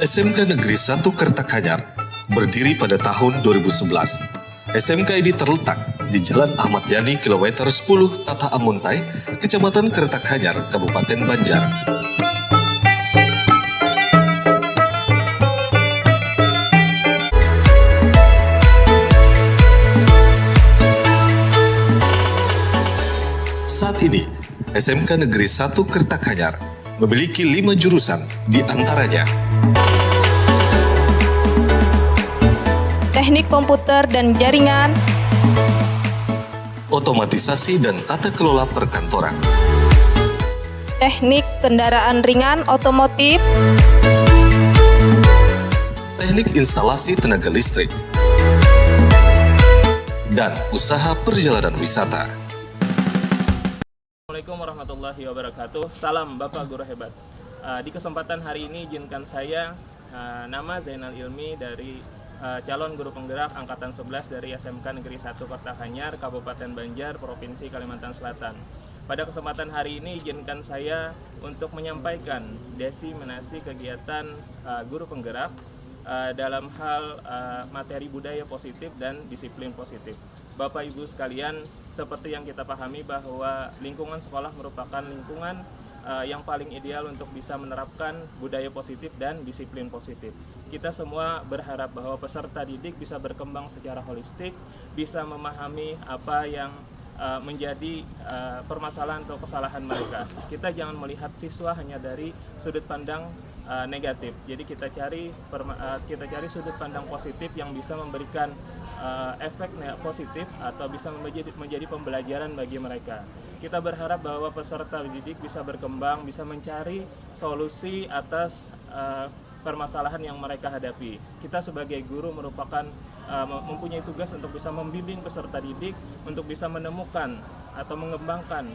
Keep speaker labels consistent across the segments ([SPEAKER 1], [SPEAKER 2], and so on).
[SPEAKER 1] SMK Negeri 1 Kertakanyar berdiri pada tahun 2011. SMK ini terletak di Jalan Ahmad Yani kilometer 10 Tata Amuntai, Kecamatan Kertakanyar, Kabupaten Banjar. Saat ini, SMK Negeri 1 Kertakanyar memiliki 5 jurusan, di antaranya
[SPEAKER 2] Teknik Komputer dan Jaringan,
[SPEAKER 1] Otomatisasi dan Tata Kelola Perkantoran,
[SPEAKER 2] Teknik Kendaraan Ringan Otomotif,
[SPEAKER 1] Teknik Instalasi Tenaga Listrik, dan Usaha Perjalanan Wisata.
[SPEAKER 3] Assalamualaikum warahmatullahi wabarakatuh. Salam Bapak Guru Hebat. Di kesempatan hari ini izinkan saya nama Zainal Ilmi dari calon guru penggerak angkatan 11 dari SMK Negeri 1 Kertakanyar, Kabupaten Banjar, Provinsi Kalimantan Selatan. Pada kesempatan hari ini izinkan saya untuk menyampaikan diseminasi kegiatan guru penggerak dalam hal materi budaya positif dan disiplin positif. Bapak Ibu sekalian, seperti yang kita pahami bahwa lingkungan sekolah merupakan lingkungan yang paling ideal untuk bisa menerapkan budaya positif dan disiplin positif. Kita semua berharap bahwa peserta didik bisa berkembang secara holistik, bisa memahami apa yang menjadi permasalahan atau kesalahan mereka. Kita jangan melihat siswa hanya dari sudut pandang negatif. Jadi kita cari sudut pandang positif yang bisa memberikan efek positif atau bisa menjadi pembelajaran bagi mereka. Kita berharap bahwa peserta didik bisa berkembang, bisa mencari solusi atas permasalahan yang mereka hadapi. Kita sebagai guru mempunyai tugas untuk bisa membimbing peserta didik untuk bisa menemukan atau mengembangkan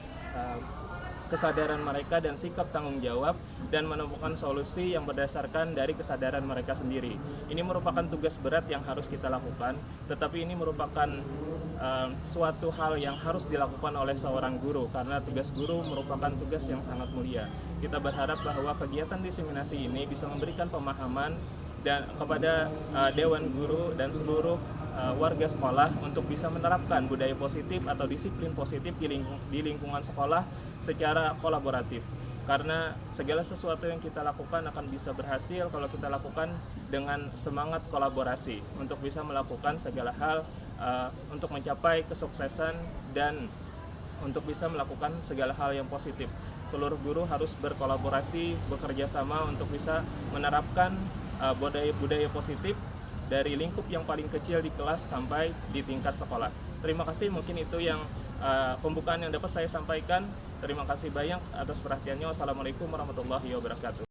[SPEAKER 3] kesadaran mereka dan sikap tanggung jawab dan menemukan solusi yang berdasarkan dari kesadaran mereka sendiri. Ini merupakan tugas berat yang harus kita lakukan, tetapi ini merupakan suatu hal yang harus dilakukan oleh seorang guru karena tugas guru merupakan tugas yang sangat mulia. Kita berharap bahwa kegiatan diseminasi ini bisa memberikan pemahaman dan kepada Dewan Guru dan seluruh warga sekolah untuk bisa menerapkan budaya positif atau disiplin positif di lingkungan sekolah secara kolaboratif. Karena segala sesuatu yang kita lakukan akan bisa berhasil kalau kita lakukan dengan semangat kolaborasi untuk bisa melakukan segala hal untuk mencapai kesuksesan dan untuk bisa melakukan segala hal yang positif. Seluruh guru harus berkolaborasi, bekerja sama untuk bisa menerapkan budaya positif dari lingkup yang paling kecil di kelas sampai di tingkat sekolah. Terima kasih, mungkin itu yang pembukaan yang dapat saya sampaikan. Terima kasih banyak atas perhatiannya. Wassalamualaikum warahmatullahi wabarakatuh.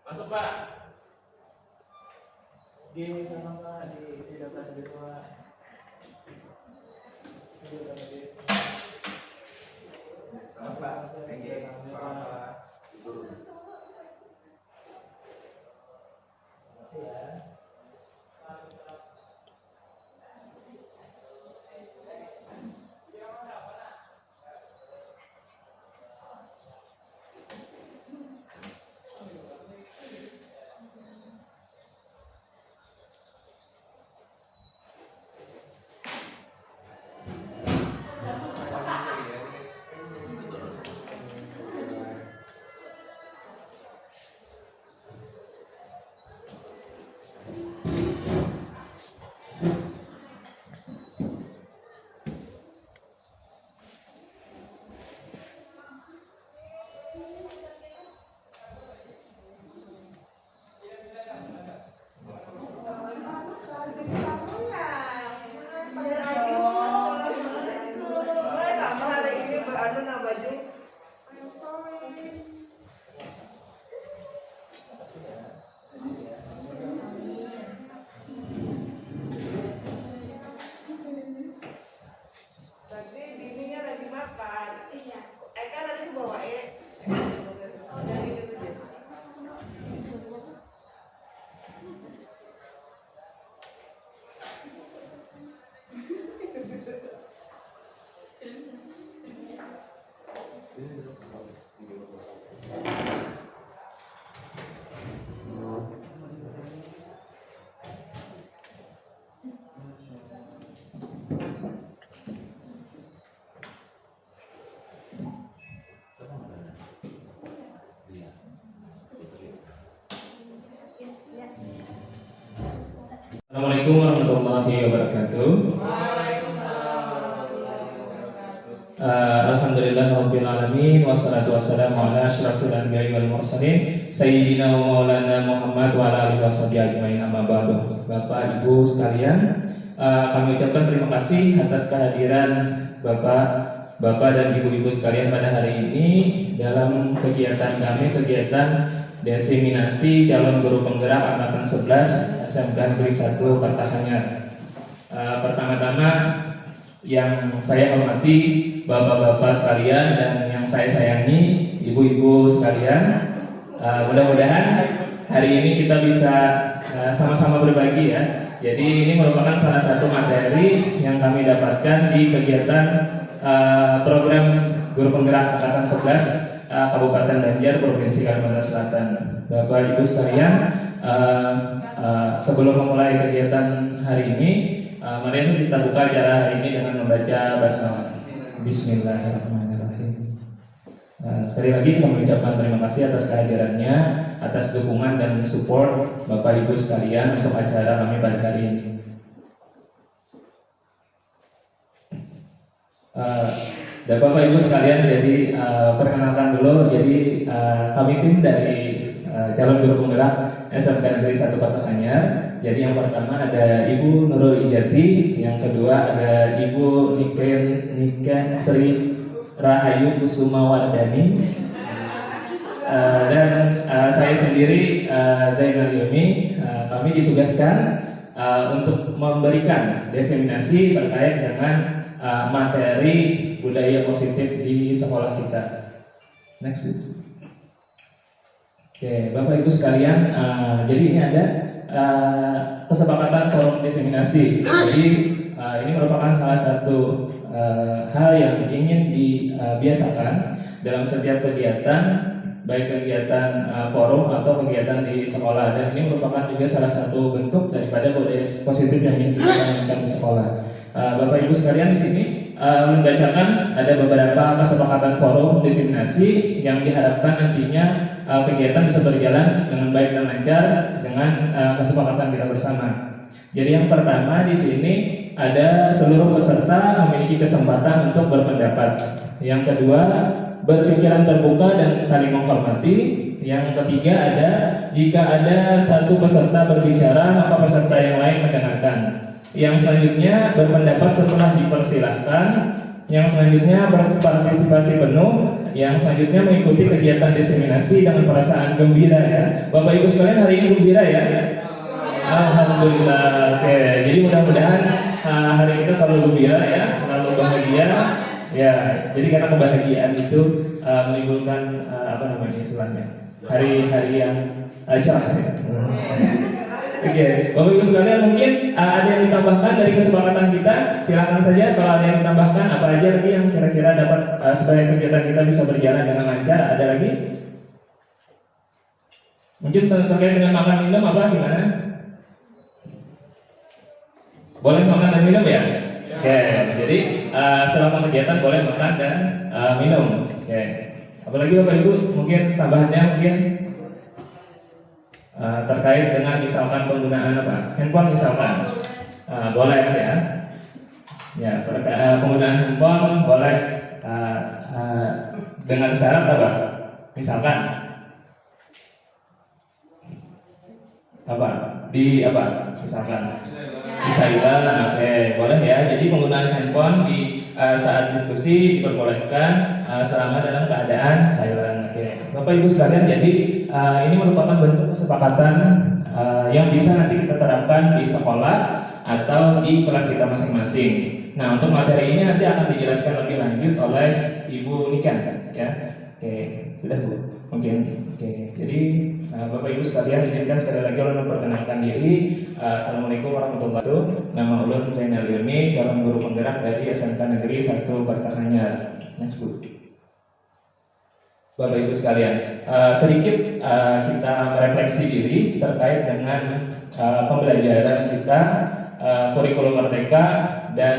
[SPEAKER 3] Masuk Pak. Di sana Pak, di silakan di Pak. Selamat Pak. Assalamualaikum warahmatullahi wabarakatuh. Alhamdulillahirabbil alamin wassalatu wassalamu ala asyrafil anbiya'i wal mursalin sayyidina wa maulana Muhammad wa ala alihi washabihi ajmain amma ba'du. Bapak Ibu sekalian, kami ucapkan terima kasih atas kehadiran Bapak dan Ibu-ibu sekalian pada hari ini dalam kegiatan kami, kegiatan diseminasi calon guru penggerak angkatan 11 SMK Negeri 1 Kartahanyar. Pertama-tama yang saya hormati bapak-bapak sekalian dan yang saya sayangi ibu-ibu sekalian, mudah-mudahan hari ini kita bisa sama-sama berbagi ya. Jadi ini merupakan salah satu materi yang kami dapatkan di kegiatan program guru penggerak angkatan 11 Kabupaten Banjar, Provinsi Kalimantan Selatan. Bapak Ibu sekalian, sebelum memulai kegiatan hari ini, mari kita buka acara hari ini dengan membaca basmalah. Bismillahirrahmanirrahim. Sekali lagi kami ucapkan terima kasih atas kehadirannya, atas dukungan dan support Bapak Ibu sekalian untuk acara kami pada hari ini. Bapak Ibu sekalian, jadi perkenalkan dulu, jadi kami tim dari calon guru penggerak SMK Negeri 1 Kartahanyar. Jadi yang pertama ada Ibu Nurul Ijati, yang kedua ada Ibu Niken Sri Rahayu Kusuma Wardani, dan saya sendiri Zainal Ilmi. Kami ditugaskan untuk memberikan diseminasi terkait dengan materi budaya positif di sekolah kita. Next please. Oke, Bapak Ibu sekalian, jadi ini ada kesepakatan forum diseminasi. Jadi ini merupakan salah satu hal yang ingin dibiasakan dalam setiap kegiatan, baik kegiatan forum atau kegiatan di sekolah. Dan ini merupakan juga salah satu bentuk daripada budaya positif yang ingin kita tanamkan di sekolah. Bapak Ibu sekalian, di sini membacakan ada beberapa kesepakatan forum diseminasi yang diharapkan nantinya kegiatan bisa berjalan dengan baik dan lancar dengan kesepakatan kita bersama. Jadi yang pertama di sini ada seluruh peserta memiliki kesempatan untuk berpendapat. Yang kedua, berpikiran terbuka dan saling menghormati. Yang ketiga ada, jika ada satu peserta berbicara maka peserta yang lain mendengarkan. Yang selanjutnya berpendapat setelah dipersilahkan. Yang selanjutnya berpartisipasi penuh. Yang selanjutnya mengikuti kegiatan diseminasi dengan perasaan gembira ya. Bapak Ibu sekalian, hari ini gembira ya? Alhamdulillah. Oke, jadi mudah-mudahan hari kita selalu gembira ya, selalu bahagia ya. Jadi karena kebahagiaan itu menimbulkan istilahnya hari-hari yang cerah ya. Oke, Bapak Ibu sekalian, mungkin ada yang ditambahkan dari kesepakatan kita, silakan saja. Kalau ada yang ditambahkan, apa aja lagi yang kira-kira dapat supaya kegiatan kita bisa berjalan dengan lancar? Ada lagi? Mungkin terkait dengan makan minum apa gimana? Boleh makan dan minum ya? Oke, jadi selama kegiatan boleh makan dan minum. Oke. Apalagi Bapak Ibu, mungkin tambahannya mungkin terkait dengan misalkan penggunaan handphone misalkan, boleh ya. Ya, penggunaan handphone boleh dengan syarat apa? Misalkan misalkan di silent, oke, boleh ya. Jadi penggunaan handphone di saat diskusi diperbolehkan selama dalam keadaan silent. Oke, Bapak Ibu sekalian, jadi ini merupakan bentuk kesepakatan yang bisa nanti kita terapkan di sekolah atau di kelas kita masing-masing. Nah, untuk materi ini nanti akan dijelaskan lebih lanjut oleh Ibu Niken ya. Oke, sudah Bu. Mungkin oke. Jadi Bapak Ibu sekalian, izinkan sekali lagi ulun memperkenalkan diri. Assalamualaikum warahmatullahi wabarakatuh. Nama ulun Zainal Ilmi, calon guru penggerak dari SMK Negeri 1 Kartahanyar. Next Bu. Bapak Ibu sekalian, sedikit kita merefleksi diri terkait dengan pembelajaran kita, kurikulum merdeka, dan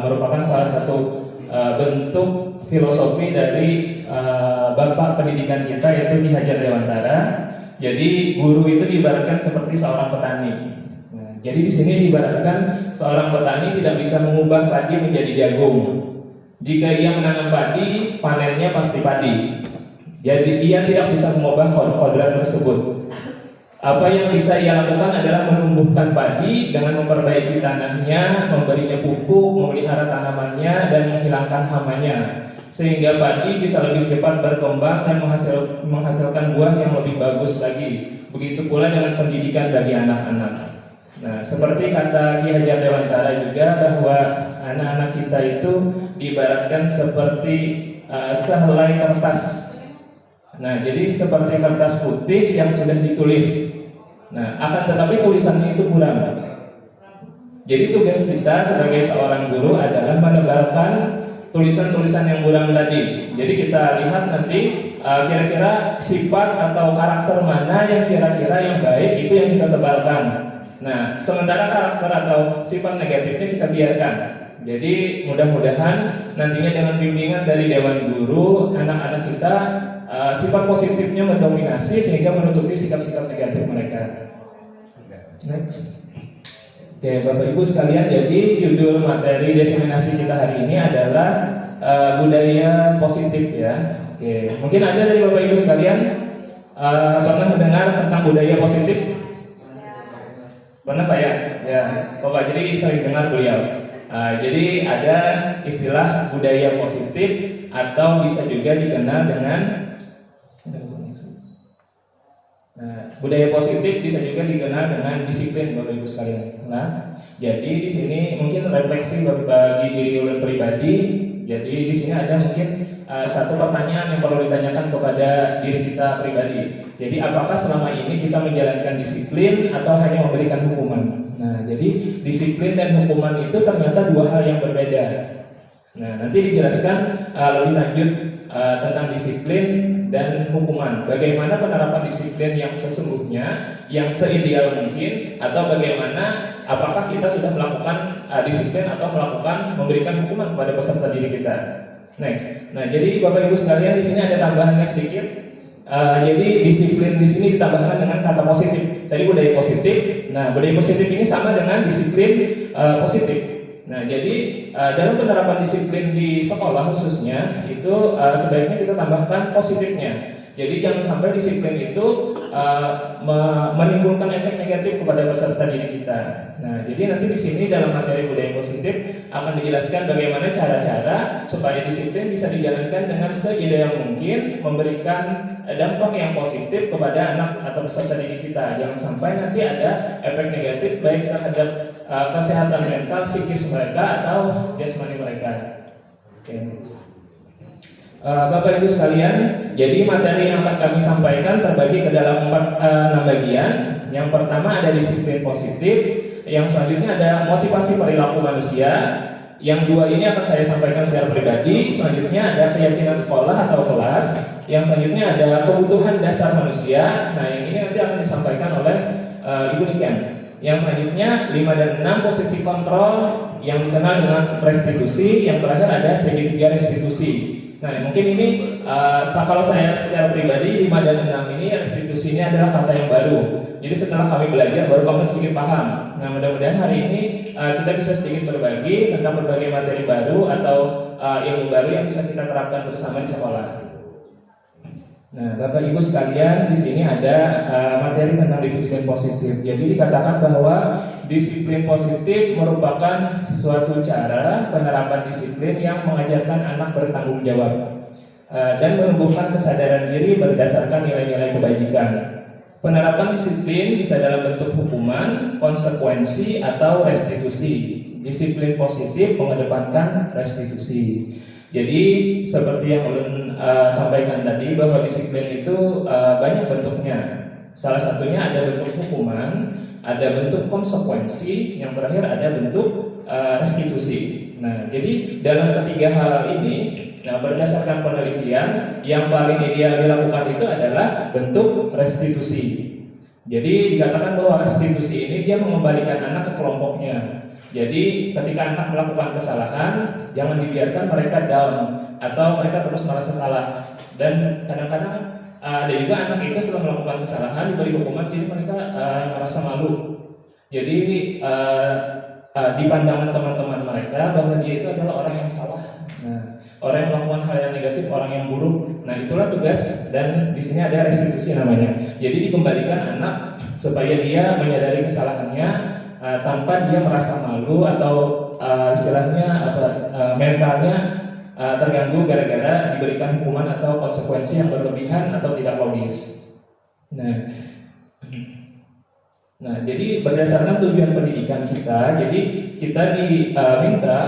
[SPEAKER 3] merupakan salah satu bentuk filosofi dari Bapak pendidikan kita, yaitu Ki Hajar Dewantara. Jadi guru itu diibaratkan seperti seorang petani. Nah, Jadi di sini diibaratkan seorang petani tidak bisa mengubah padi menjadi jagung. Jika ia menanam padi, panennya pasti padi. Jadi dia tidak bisa mengubah kodrat tersebut. Apa yang bisa ia lakukan adalah menumbuhkan padi dengan memperbaiki tanahnya, memberinya pupuk, memelihara tanamannya, dan menghilangkan hamanya, sehingga padi bisa lebih cepat berkembang dan menghasilkan buah yang lebih bagus lagi. Begitu pula dengan pendidikan bagi anak-anak. Nah, seperti kata Ki Hajar Dewantara juga bahwa anak-anak kita itu diibaratkan seperti sehelai kertas. Nah, jadi seperti kertas putih yang sudah ditulis. Nah, akan tetapi tulisannya itu kurang. Jadi tugas kita sebagai seorang guru adalah menebalkan tulisan-tulisan yang kurang tadi. Jadi kita lihat nanti kira-kira sifat atau karakter mana yang kira-kira yang baik, itu yang kita tebalkan. Nah, sementara karakter atau sifat negatifnya kita biarkan. Jadi mudah-mudahan nantinya dengan bimbingan dari Dewan Guru, anak-anak kita sifat positifnya mendominasi sehingga menutupi sikap-sikap negatif mereka. Next. Oke, Bapak Ibu sekalian, jadi judul materi diseminasi kita hari ini adalah budaya positif ya. Oke, mungkin ada dari Bapak Ibu sekalian pernah mendengar tentang budaya positif? Pernah Pak ya? Ya, Bapak jadi sering dengar beliau. Jadi ada istilah budaya positif atau bisa juga dikenal dengan budaya positif bisa juga dikenal dengan disiplin Bapak Ibu sekalian. Nah, jadi di sini mungkin refleksi bagi diri ulun pribadi. Jadi di sini ada mungkin satu pertanyaan yang perlu ditanyakan kepada diri kita pribadi. Jadi apakah selama ini kita menjalankan disiplin atau hanya memberikan hukuman? Nah, jadi disiplin dan hukuman itu ternyata dua hal yang berbeda. Nah, nanti dijelaskan lebih lanjut tentang disiplin dan hukuman. Bagaimana penerapan disiplin yang sesungguhnya, yang seideal mungkin, atau bagaimana apakah kita sudah melakukan disiplin atau melakukan memberikan hukuman kepada peserta didik kita. Next. Nah, jadi Bapak Ibu sekalian di sini ada tambahannya sedikit. Jadi disiplin di sini ditambahkan dengan kata positif. Tadi budaya positif. Nah, budaya positif ini sama dengan disiplin positif. Nah, jadi dalam penerapan disiplin di sekolah khususnya itu sebaiknya kita tambahkan positifnya. Jadi jangan sampai disiplin itu menimbulkan efek negatif kepada peserta didik kita. Nah, jadi nanti di sini dalam materi budaya positif akan dijelaskan bagaimana cara-cara supaya disiplin bisa dijalankan dengan seideal mungkin, memberikan dampak yang positif kepada anak atau peserta didik kita. Jangan sampai nanti ada efek negatif baik terhadap kesehatan mental, psikis mereka atau jasmani mereka. Oke. Bapak Ibu sekalian, jadi materi yang akan kami sampaikan terbagi ke dalam 6 bagian. Yang pertama ada disiplin positif, yang selanjutnya ada motivasi perilaku manusia, yang dua ini akan saya sampaikan secara pribadi. Selanjutnya ada keyakinan sekolah atau kelas, yang selanjutnya ada kebutuhan dasar manusia. Nah, yang ini nanti akan disampaikan oleh Ibu Niken. Yang selanjutnya 5 dan 6 posisi kontrol yang dikenal dengan restitusi. Yang terakhir ada segitiga restitusi. Nah, mungkin ini kalau saya secara pribadi 5 dan 6 ini restitusinya adalah kata yang baru. Jadi setelah kami belajar baru kami sedikit paham. Nah, mudah-mudahan hari ini kita bisa sedikit berbagi tentang berbagai materi baru atau ilmu baru yang bisa kita terapkan bersama di sekolah. Nah, Bapak Ibu sekalian, di sini ada materi tentang disiplin positif. Jadi dikatakan bahwa disiplin positif merupakan suatu cara penerapan disiplin yang mengajarkan anak bertanggung jawab dan menumbuhkan kesadaran diri berdasarkan nilai-nilai kebajikan. Penerapan disiplin bisa dalam bentuk hukuman, konsekuensi, atau restitusi. Disiplin positif mengedepankan restitusi. Jadi seperti yang ulun sampaikan tadi bahwa disiplin itu banyak bentuknya. Salah satunya ada bentuk hukuman, ada bentuk konsekuensi, yang terakhir ada bentuk restitusi. Nah, jadi dalam ketiga hal ini, berdasarkan penelitian yang paling ideal dilakukan itu adalah bentuk restitusi. Jadi dikatakan bahwa restitusi ini dia mengembalikan anak ke kelompoknya. Jadi ketika anak melakukan kesalahan, jangan dibiarkan mereka down atau mereka terus merasa salah. Dan kadang-kadang ada juga anak itu setelah melakukan kesalahan diberi hukuman, jadi mereka merasa malu. Jadi di pandangan teman-teman mereka bahwa dia itu adalah orang yang salah. Nah, orang yang melakukan hal yang negatif, orang yang buruk. Nah, itulah tugas, dan di sini ada restitusi namanya. Jadi dikembalikan anak supaya dia menyadari kesalahannya tanpa dia merasa malu atau istilahnya mentalnya terganggu gara-gara diberikan hukuman atau konsekuensi yang berlebihan atau tidak logis. Nah, jadi berdasarkan tujuan pendidikan kita, jadi kita diminta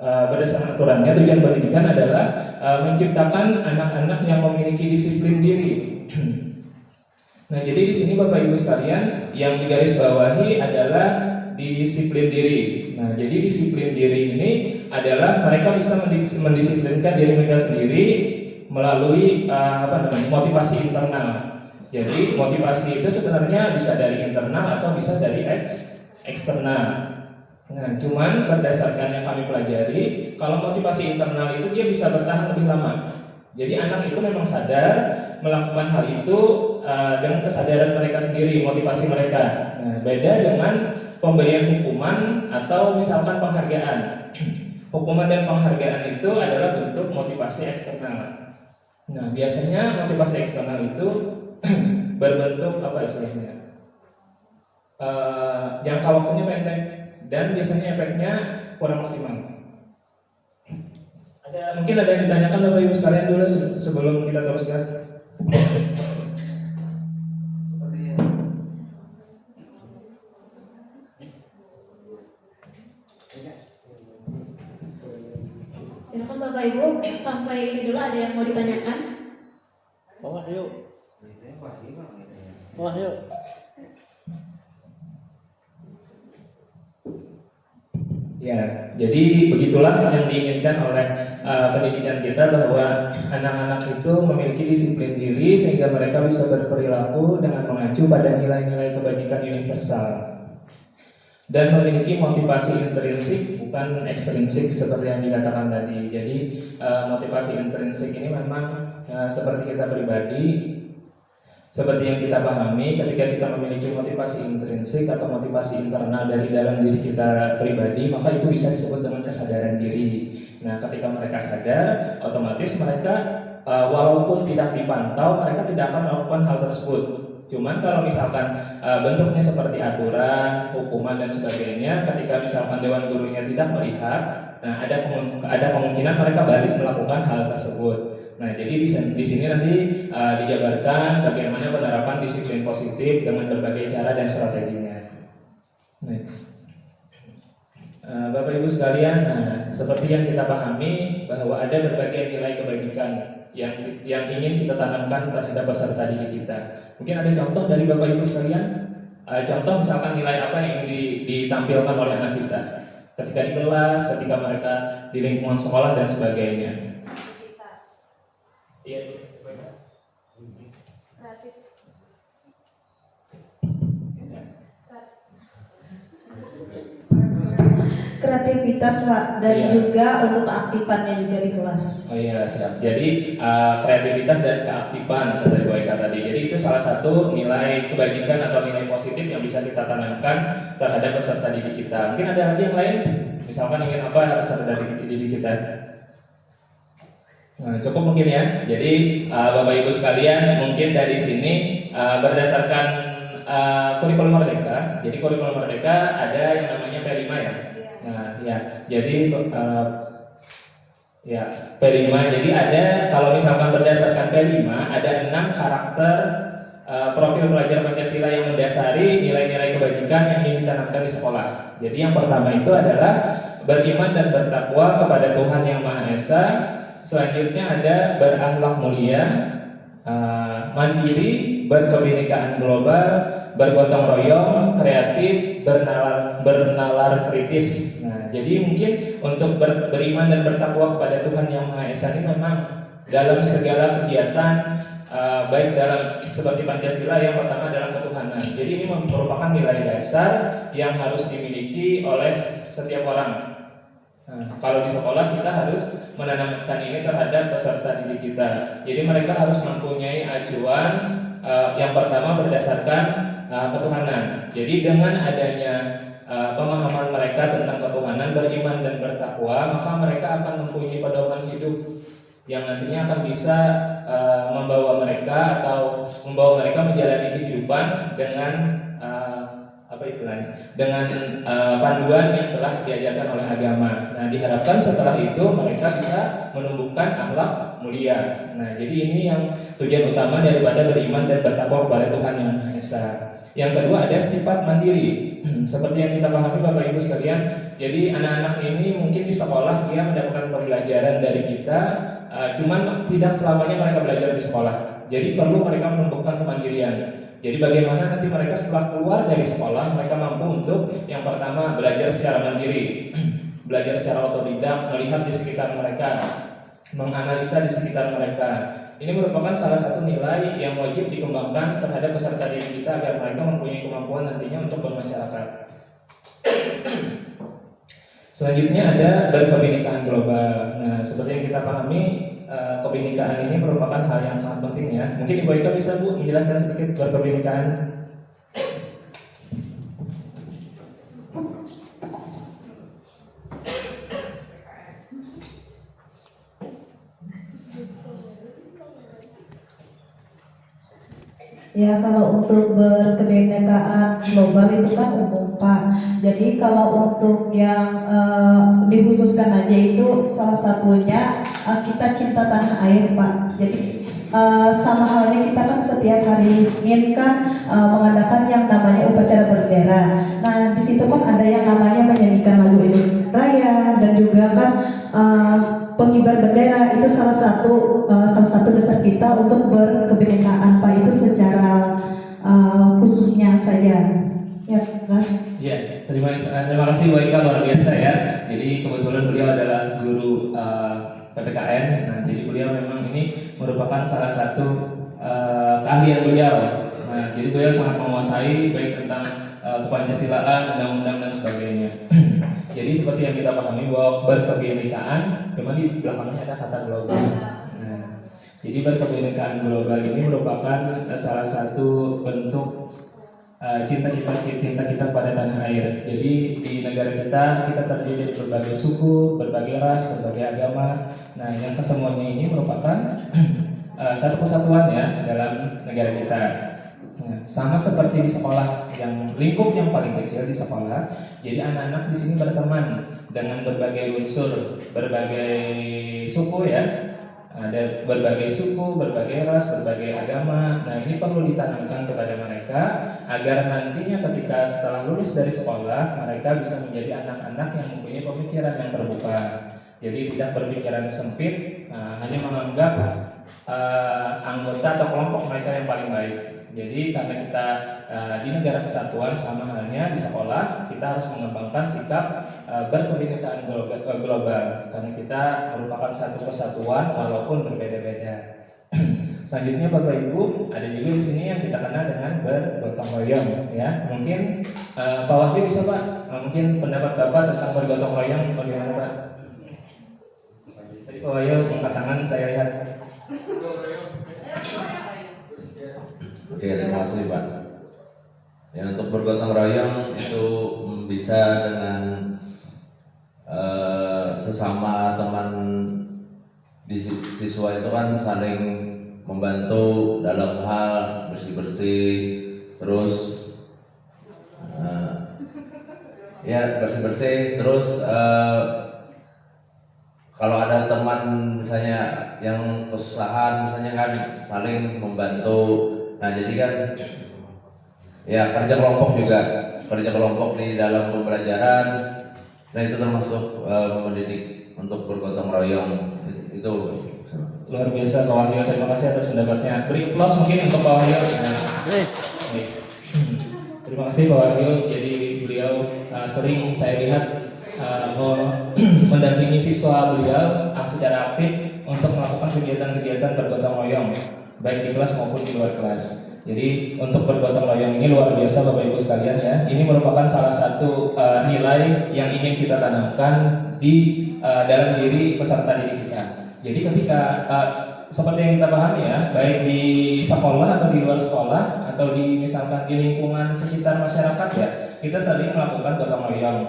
[SPEAKER 3] berdasarkan aturannya, tujuan pendidikan adalah menciptakan anak-anak yang memiliki disiplin diri. Nah, jadi di sini Bapak Ibu sekalian yang digarisbawahi adalah disiplin diri. Nah, jadi disiplin diri ini adalah mereka bisa mendisiplinkan diri mereka sendiri melalui motivasi internal. Jadi motivasi itu sebenarnya bisa dari internal atau bisa dari eksternal. Nah, cuman berdasarkan yang kami pelajari, kalau motivasi internal itu dia bisa bertahan lebih lama. Jadi anak itu memang sadar melakukan hal itu dengan kesadaran mereka sendiri, motivasi mereka. Nah, beda dengan pemberian hukuman atau misalkan penghargaan. Hukuman dan penghargaan itu adalah bentuk motivasi eksternal. Nah, biasanya motivasi eksternal itu berbentuk jangka waktunya pendek dan biasanya efeknya kurang maksimal. Mungkin ada yang ditanyakan Bapak Ibu sekalian dulu sebelum kita teruskan.
[SPEAKER 4] Silakan Bapak Ibu, sampai ini dulu ada yang mau ditanyakan?
[SPEAKER 5] Bawah yuk. Bawah yuk.
[SPEAKER 3] Ya, jadi begitulah yang diinginkan oleh pendidikan kita, bahwa anak-anak itu memiliki disiplin diri sehingga mereka bisa berperilaku dengan mengacu pada nilai-nilai kebajikan universal dan memiliki motivasi intrinsik bukan ekstrinsik seperti yang dikatakan tadi. Jadi motivasi intrinsik ini memang seperti kita pribadi, seperti yang kita pahami, ketika kita memiliki motivasi intrinsik atau motivasi internal dari dalam diri kita pribadi, maka itu bisa disebut dengan kesadaran diri. Nah, ketika mereka sadar, otomatis mereka walaupun tidak dipantau, mereka tidak akan melakukan hal tersebut. Cuman kalau misalkan bentuknya seperti aturan, hukuman dan sebagainya, ketika misalkan dewan gurunya tidak melihat, nah ada kemungkinan mereka balik melakukan hal tersebut. Nah, jadi di sini nanti dijabarkan bagaimana penerapan disiplin positif dengan berbagai cara dan strateginya. Next. Bapak Ibu sekalian, seperti yang kita pahami bahwa ada berbagai nilai kebajikan yang ingin kita tanamkan terhadap peserta didik kita. Mungkin ada contoh dari Bapak Ibu sekalian, contoh misalkan nilai apa yang ditampilkan oleh anak kita ketika di kelas, ketika mereka di lingkungan sekolah dan sebagainya. Iya.
[SPEAKER 4] Kreativitas Pak, dan
[SPEAKER 3] iya,
[SPEAKER 4] juga untuk keaktifannya juga di kelas.
[SPEAKER 3] Oh iya, siap. Jadi kreativitas dan keaktifan kata Ibu Eka tadi. Jadi itu salah satu nilai kebajikan atau nilai positif yang bisa kita tanamkan terhadap peserta didik kita. Mungkin ada lagi yang lain? Misalkan ingin apa peserta didik kita? Nah, cukup mungkin ya. Jadi Bapak Ibu sekalian, mungkin dari sini berdasarkan kurikulum Merdeka. Jadi kurikulum Merdeka ada yang namanya P5 ya. Nah, ya. Jadi ya P5. Jadi ada, kalau misalkan berdasarkan P5 ada 6 karakter profil pelajar Pancasila yang mendasari nilai-nilai kebajikan yang ingin ditanamkan di sekolah. Jadi yang pertama itu adalah beriman dan bertakwa kepada Tuhan Yang Maha Esa. Selanjutnya ada berakhlak mulia, mandiri, berkebinekaan global, bergotong royong, kreatif, bernalar kritis. Nah, jadi mungkin untuk beriman dan bertakwa kepada Tuhan Yang Maha Esa ini memang dalam segala kegiatan, baik dalam seperti Pancasila, yang pertama adalah ketuhanan. Jadi ini merupakan nilai dasar yang harus dimiliki oleh setiap orang. Nah, kalau di sekolah kita harus menanamkan ini terhadap peserta didik kita. Jadi mereka harus mempunyai acuan yang pertama berdasarkan ketuhanan. Jadi dengan adanya pemahaman mereka tentang ketuhanan, beriman dan bertakwa, maka mereka akan mempunyai pedoman hidup yang nantinya akan bisa membawa mereka menjalani kehidupan dengan dengan panduan yang telah diajarkan oleh agama. Nah, diharapkan setelah itu mereka bisa menumbuhkan akhlak mulia. Nah, jadi ini yang tujuan utama daripada beriman dan bertakwa kepada Tuhan Yang Maha Esa. Yang kedua ada sifat mandiri. Seperti yang kita pahami Bapak Ibu sekalian, jadi anak-anak ini mungkin di sekolah dia mendapatkan pembelajaran dari kita, cuman tidak selamanya mereka belajar di sekolah. Jadi perlu mereka menumbuhkan kemandirian. Jadi bagaimana nanti mereka setelah keluar dari sekolah, mereka mampu untuk yang pertama belajar secara mandiri, belajar secara otodidak, melihat di sekitar mereka, menganalisa di sekitar mereka. Ini merupakan salah satu nilai yang wajib dikembangkan terhadap peserta didik kita agar mereka mempunyai kemampuan nantinya untuk bermasyarakat. Selanjutnya ada berkebinekaan global. Nah, seperti yang kita pahami, kebinekaan ini merupakan hal yang sangat penting ya. Mungkin Ibu Ika bisa Bu menjelaskan sedikit berkebinekaan.
[SPEAKER 6] Ya, kalau untuk berkebinekaan global itu kan umum Pak. Jadi kalau untuk yang dikhususkan aja itu salah satunya kita cinta tanah air Pak. Jadi sama halnya kita kan setiap hari ini kan mengadakan yang namanya upacara bendera. Nah di situ kan ada yang namanya menyanyikan lagu Indonesia Raya dan juga kan pengibar bendera. Itu salah satu dasar kita untuk berkebinekaan Pak, itu secara khususnya saja. Ya, Mas.
[SPEAKER 3] Ya, terima kasih Bu Ika, luar biasa ya. Jadi kebetulan beliau adalah guru PPKN. Nah, jadi beliau memang ini merupakan salah satu keahlian beliau. Nah, jadi beliau sangat menguasai baik tentang Pancasilaan, undang-undang dan sebagainya. Jadi seperti yang kita pahami bahwa berkebinekaan, kemudian di belakangnya ada kata global. Nah, jadi berkebinekaan global ini merupakan salah satu bentuk cinta kita pada tanah air. Jadi di negara kita terdiri dari berbagai suku, berbagai ras, berbagai agama. Nah, yang kesemuanya ini merupakan satu kesatuan ya dalam negara kita. Nah, sama seperti di sekolah, yang lingkup yang paling kecil di sekolah. Jadi anak-anak di sini berteman dengan berbagai unsur, berbagai suku ya. Ada berbagai suku, berbagai ras, berbagai agama. Nah, ini perlu ditanamkan kepada mereka agar nantinya ketika setelah lulus dari sekolah, mereka bisa menjadi anak-anak yang mempunyai pemikiran yang terbuka. Jadi tidak berpikiran sempit, hanya menganggap anggota atau kelompok mereka yang paling baik. Jadi karena kita di negara kesatuan, sama halnya di sekolah kita harus mengembangkan sikap berkebinekaan global karena kita merupakan satu kesatuan walaupun berbeda-beda. Selanjutnya Bapak Ibu, ada juga di sini yang kita kenal dengan bergotong royong ya. Mungkin Pak Wahyu bisa Pak, mungkin pendapat Bapak tentang bergotong royong bagaimana Pak? Tadi Pak Wahyu angkat tangan, saya lihat.
[SPEAKER 5] Oke, terima kasih Pak. Ya, untuk bergotong royong itu bisa dengan sesama teman di siswa itu kan saling membantu dalam hal bersih-bersih, terus kalau ada teman misalnya yang kesusahan misalnya kan saling membantu. Nah, jadi kan ya kerja kelompok di dalam pembelajaran. Nah, itu termasuk mendidik untuk bergotong royong. Itu
[SPEAKER 3] luar biasa Pak Wahyu, terima kasih atas pendapatnya. Beri plus mungkin untuk Pak Wahyu. Terima kasih Pak Wahyu. Jadi beliau sering saya lihat mendampingi siswa beliau secara aktif untuk melakukan kegiatan-kegiatan bergotong royong, baik di kelas maupun di luar kelas. Jadi untuk bergotong royong ini luar biasa Bapak Ibu sekalian ya. Ini merupakan salah satu nilai yang ingin kita tanamkan di dalam diri peserta didik kita. Jadi ketika seperti yang kita pahami ya, baik di sekolah atau di luar sekolah, atau misalkan di lingkungan sekitar masyarakat ya, kita sering melakukan gotong royong.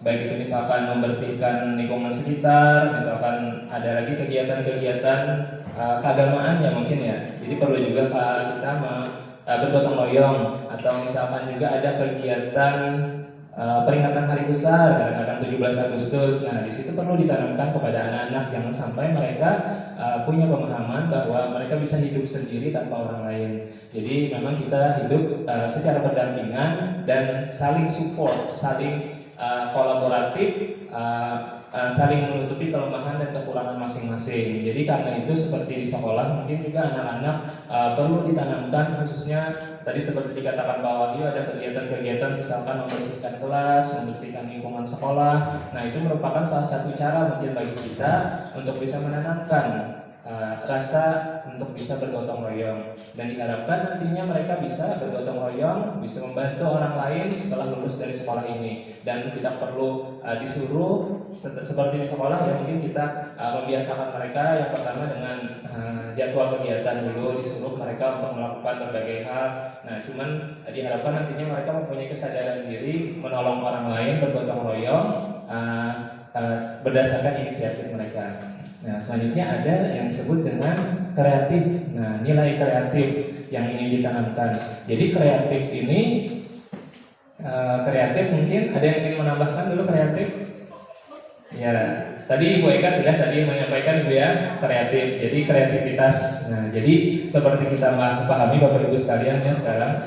[SPEAKER 3] Baik itu misalkan membersihkan lingkungan sekitar, misalkan ada lagi kegiatan-kegiatan keagamaan ya mungkin ya. Jadi perlu juga kita bergotong royong, atau misalkan juga ada kegiatan peringatan hari besar, kadang-kadang 17 Agustus. Nah, di situ perlu ditanamkan kepada anak-anak jangan sampai mereka punya pemahaman bahwa mereka bisa hidup sendiri tanpa orang lain. Jadi memang kita hidup secara berdampingan dan saling support, saling kolaboratif, saling menutupi kelemahan dan kekurangan masing-masing. Jadi karena itu seperti di sekolah mungkin juga anak-anak perlu ditanamkan, khususnya tadi seperti dikatakan Pak Wahyu, ada kegiatan-kegiatan misalkan membersihkan kelas, membersihkan lingkungan sekolah. Nah, itu merupakan salah satu cara mungkin bagi kita untuk bisa menanamkan rasa untuk bisa bergotong royong, dan diharapkan nantinya mereka bisa bergotong royong, bisa membantu orang lain setelah lulus dari sekolah ini, dan tidak perlu disuruh seperti di sekolah ya. Mungkin kita membiasakan mereka yang pertama dengan jadwal kegiatan dulu, disuruh mereka untuk melakukan berbagai hal. Nah, cuman diharapkan nantinya mereka mempunyai kesadaran diri menolong orang lain, bergotong royong berdasarkan inisiatif mereka. Nah, selanjutnya ada yang disebut dengan kreatif. Nah, nilai kreatif yang ingin ditanamkan. Jadi kreatif ini, kreatif mungkin ada yang ingin menambahkan dulu kreatif? Ya, tadi Ibu Eka sudah tadi menyampaikan Ibu ya, kreatif. Jadi kreativitas. Nah, jadi seperti kita pahami Bapak Ibu sekalian ya, sekarang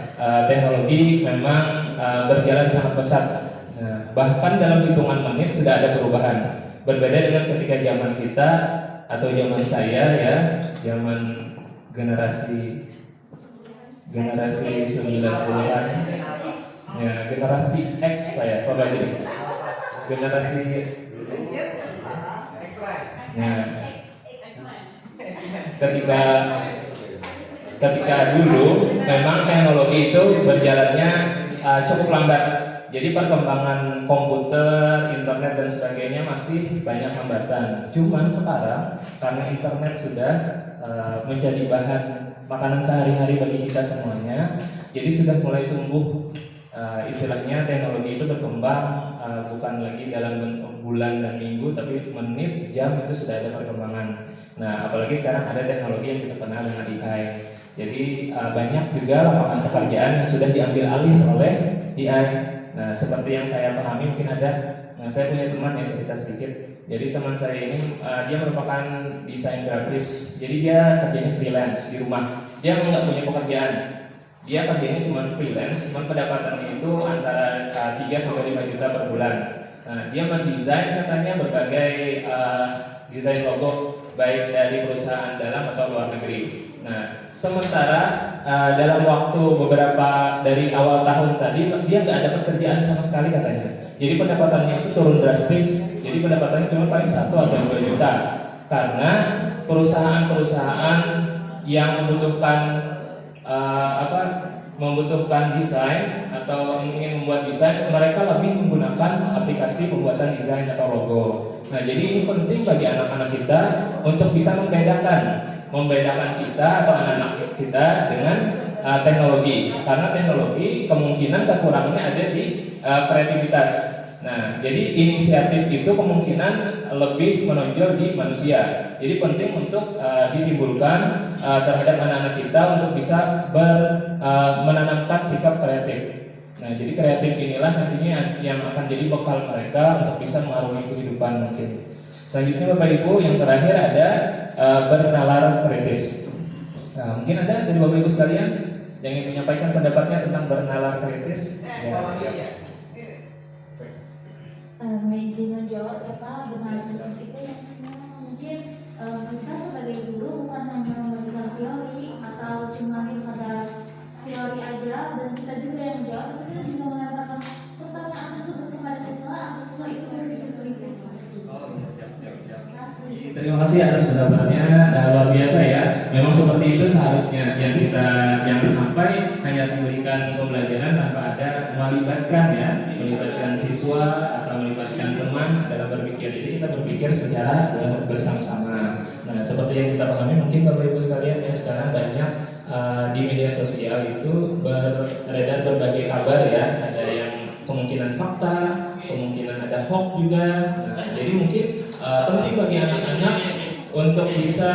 [SPEAKER 3] teknologi memang berjalan sangat pesat. Nah, bahkan dalam hitungan menit sudah ada perubahan. Berbeda dengan ketika zaman kita atau zaman saya ya, zaman generasi 90-an ya, generasi X Pak ya, Bapak jadi generasi ya, ketika dulu memang teknologi itu berjalannya cukup lambat. Jadi perkembangan komputer, internet dan sebagainya masih banyak hambatan. Cuman sekarang karena internet sudah menjadi bahan makanan sehari-hari bagi kita semuanya, jadi sudah mulai tumbuh istilahnya teknologi itu berkembang, bukan lagi dalam bentuk bulan dan minggu, tapi menit, jam itu sudah ada perkembangan. Nah, apalagi sekarang ada teknologi yang kita kenal dengan AI. Jadi banyak juga lapangan pekerjaan yang sudah diambil alih oleh AI. Nah, seperti yang saya pahami mungkin ada, saya punya teman yang cerita sedikit. Jadi teman saya ini dia merupakan desain grafis. Jadi dia kerjanya freelance di rumah. Dia nggak punya pekerjaan. Dia kerjanya cuma freelance, cuma pendapatannya itu antara 3 sampai 5 juta per bulan. Nah, dia mendesain katanya berbagai desain logo baik dari perusahaan dalam atau luar negeri. Nah, sementara dalam waktu beberapa dari awal tahun tadi dia nggak ada pekerjaan sama sekali katanya. Jadi pendapatannya itu turun drastis. Jadi pendapatannya cuma paling 1 atau 2 juta. Karena perusahaan-perusahaan yang membutuhkan desain atau ingin membuat desain, mereka lebih menggunakan aplikasi pembuatan desain atau logo. Nah, jadi ini penting bagi anak-anak kita untuk bisa membedakan kita atau anak-anak kita dengan teknologi, karena teknologi kemungkinan kekurangannya ada di kreativitas. Nah, jadi inisiatif itu kemungkinan lebih menonjol di manusia. Jadi penting untuk ditimbulkan terhadap anak-anak kita untuk bisa menanamkan sikap kreatif. Nah, jadi kreatif inilah nantinya yang akan jadi bekal mereka untuk bisa mengarungi kehidupan mungkin. Selanjutnya Bapak Ibu, yang terakhir ada bernalar kritis. Nah, mungkin ada dari Bapak Ibu sekalian yang ingin menyampaikan pendapatnya tentang bernalar kritis. Ya, siap.
[SPEAKER 4] Izin menjawab apa bernalar kritis itu yang mungkin kita sebagai guru bukan hanya memberikan teori atau cuma pada teori aja, dan kita juga yang menjawab, kita juga melemparkan pertanyaan tersebut kepada siswa, agar siswa itu berpikir kritis.
[SPEAKER 3] Oh, siap. Terima kasih atas pendapatnya, luar biasa ya. Memang seperti itu seharusnya yang kita yang sampai hanya memberikan pembelajaran tanpa ada melibatkan siswa atau melibatkan teman dalam berpikir. Jadi kita berpikir secara bersama-sama. Nah, seperti yang kita pahami mungkin Bapak Ibu sekalian ya, sekarang banyak di media sosial itu beredar berbagai kabar ya. Ada yang kemungkinan fakta, kemungkinan ada hoax juga. Nah, jadi mungkin penting bagi anak-anak untuk bisa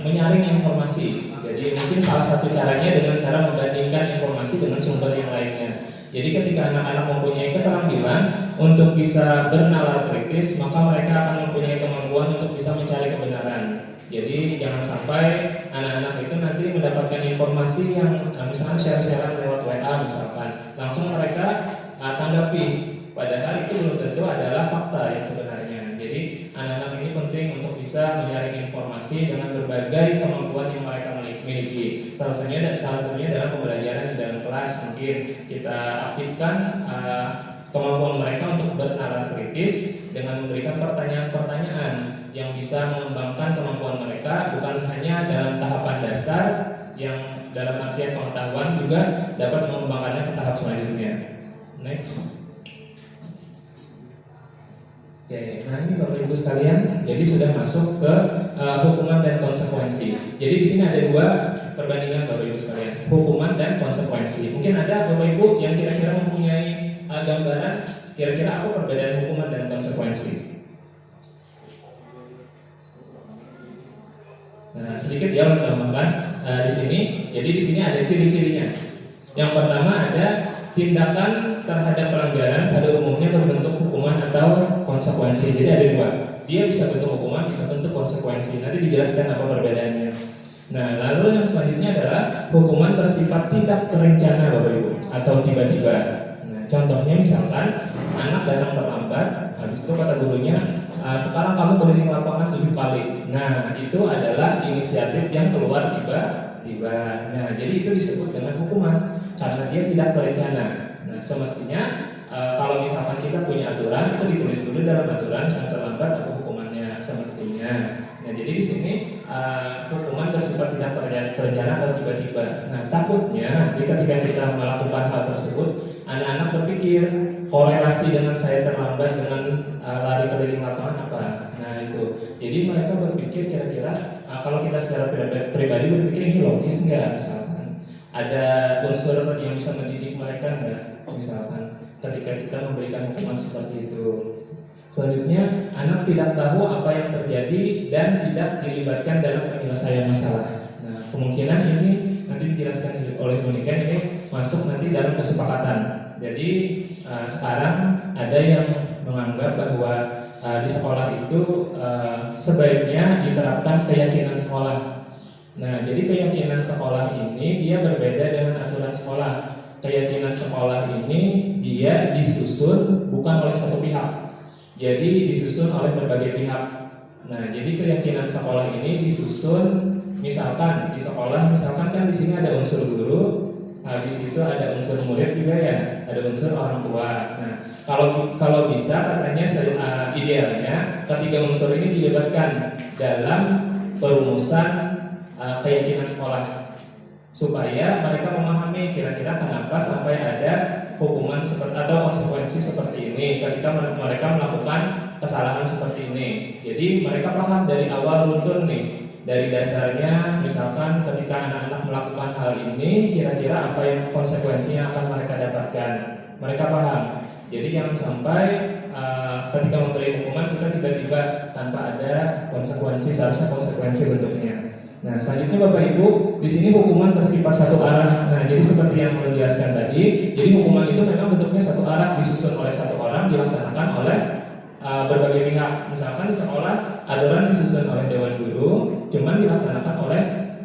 [SPEAKER 3] menyaring informasi. Jadi mungkin salah satu caranya dengan cara membandingkan informasi dengan sumber yang lainnya. Jadi ketika anak-anak mempunyai keterampilan untuk bisa bernalar kritis, maka mereka akan mempunyai kemampuan untuk bisa mencari kebenaran. Jadi jangan sampai anak-anak itu nanti mendapatkan informasi yang misalnya share-sharean lewat WA misalkan, langsung mereka tanggapi. Padahal itu belum tentu adalah fakta yang sebenarnya. Jadi anak-anak ini penting untuk bisa menyaring informasi dengan berbagai kemampuan yang mereka miliki. Salah satunya dalam pembelajaran di dalam kelas, mungkin kita aktifkan kemampuan mereka untuk bernalar kritis dengan memberikan pertanyaan-pertanyaan yang bisa mengembangkan kemampuan mereka, bukan hanya dalam tahapan dasar yang dalam artian pengetahuan, juga dapat mengembangkannya ke tahap selanjutnya. Next. Oke, nah ini Bapak Ibu sekalian, jadi sudah masuk ke hukuman dan konsekuensi. Jadi di sini ada dua perbandingan Bapak Ibu sekalian, hukuman dan konsekuensi. Mungkin ada Bapak Ibu yang kira-kira mempunyai gambaran kira-kira apa perbedaan hukuman dan konsekuensi. Nah, sedikit ya menambahkan di sini. Jadi di sini ada ciri-cirinya. Yang pertama ada tindakan terhadap pelanggaran pada umumnya berbentuk hukuman atau konsekuensi. Jadi ada dua. Dia bisa bentuk hukuman, bisa bentuk konsekuensi. Nanti dijelaskan apa perbedaannya. Nah, lalu yang selanjutnya adalah hukuman bersifat tidak terencana Bapak Ibu atau tiba-tiba. Nah, contohnya misalkan anak datang terlambat, habis itu kata gurunya, sekarang kamu keliling lapangan 7 kali. Nah, itu adalah inisiatif yang keluar tiba-tiba. Nah, jadi itu disebut dengan hukuman karena dia tidak terencana. Nah, semestinya kalau misalkan kita punya aturan, itu ditulis dulu dalam aturan, misalnya terlambat apa hukumannya semestinya. Nah, jadi di sini hukuman bersifat tidak terencana atau tiba-tiba. Nah, takutnya nanti ketika kita melakukan hal tersebut, anak-anak berpikir korelasi dengan saya terlambat dengan lari keliling lapangan apa? Nah, itu. Jadi mereka berpikir kira-kira kalau kita secara pribadi berpikir ini logis nggak, misalkan ada unsur yang bisa mendidik mereka nggak, misalkan ketika kita memberikan hukuman seperti itu. Selanjutnya, anak tidak tahu apa yang terjadi dan tidak dilibatkan dalam penyelesaian masalah. Nah, kemungkinan ini nanti dijelaskan oleh Bu Niken, ini masuk nanti dalam kesepakatan. Jadi sekarang ada yang menganggap bahwa di sekolah itu sebaiknya diterapkan keyakinan sekolah. Nah, jadi keyakinan sekolah ini dia berbeda dengan aturan sekolah. Keyakinan sekolah ini dia disusun bukan oleh satu pihak, jadi disusun oleh berbagai pihak. Nah, jadi keyakinan sekolah ini disusun, misalkan di sekolah, misalkan kan di sini ada unsur guru, habis itu ada unsur murid juga ya, ada unsur orang tua. Nah, kalau bisa katanya idealnya ketiga unsur ini dilibatkan dalam perumusan keyakinan sekolah, supaya mereka memahami kira-kira kenapa sampai ada hukuman seperti atau konsekuensi seperti ini ketika mereka melakukan kesalahan seperti ini. Jadi mereka paham dari awal runtun nih, dari dasarnya misalkan ketika anak-anak melakukan hal ini kira-kira apa yang konsekuensinya akan mereka dapatkan. Mereka paham. Jadi jangan sampai ketika memberi hukuman kita tiba-tiba tanpa ada konsekuensi, seharusnya konsekuensi bentuknya. Nah, selanjutnya Bapak Ibu, di sini hukuman bersifat satu arah. Nah, jadi seperti yang menjelaskan tadi, jadi hukuman itu memang bentuknya satu arah, disusun oleh satu orang, dilaksanakan oleh berbagai pihak. Misalkan di sekolah aturan disusun oleh dewan guru, cuman dilaksanakan oleh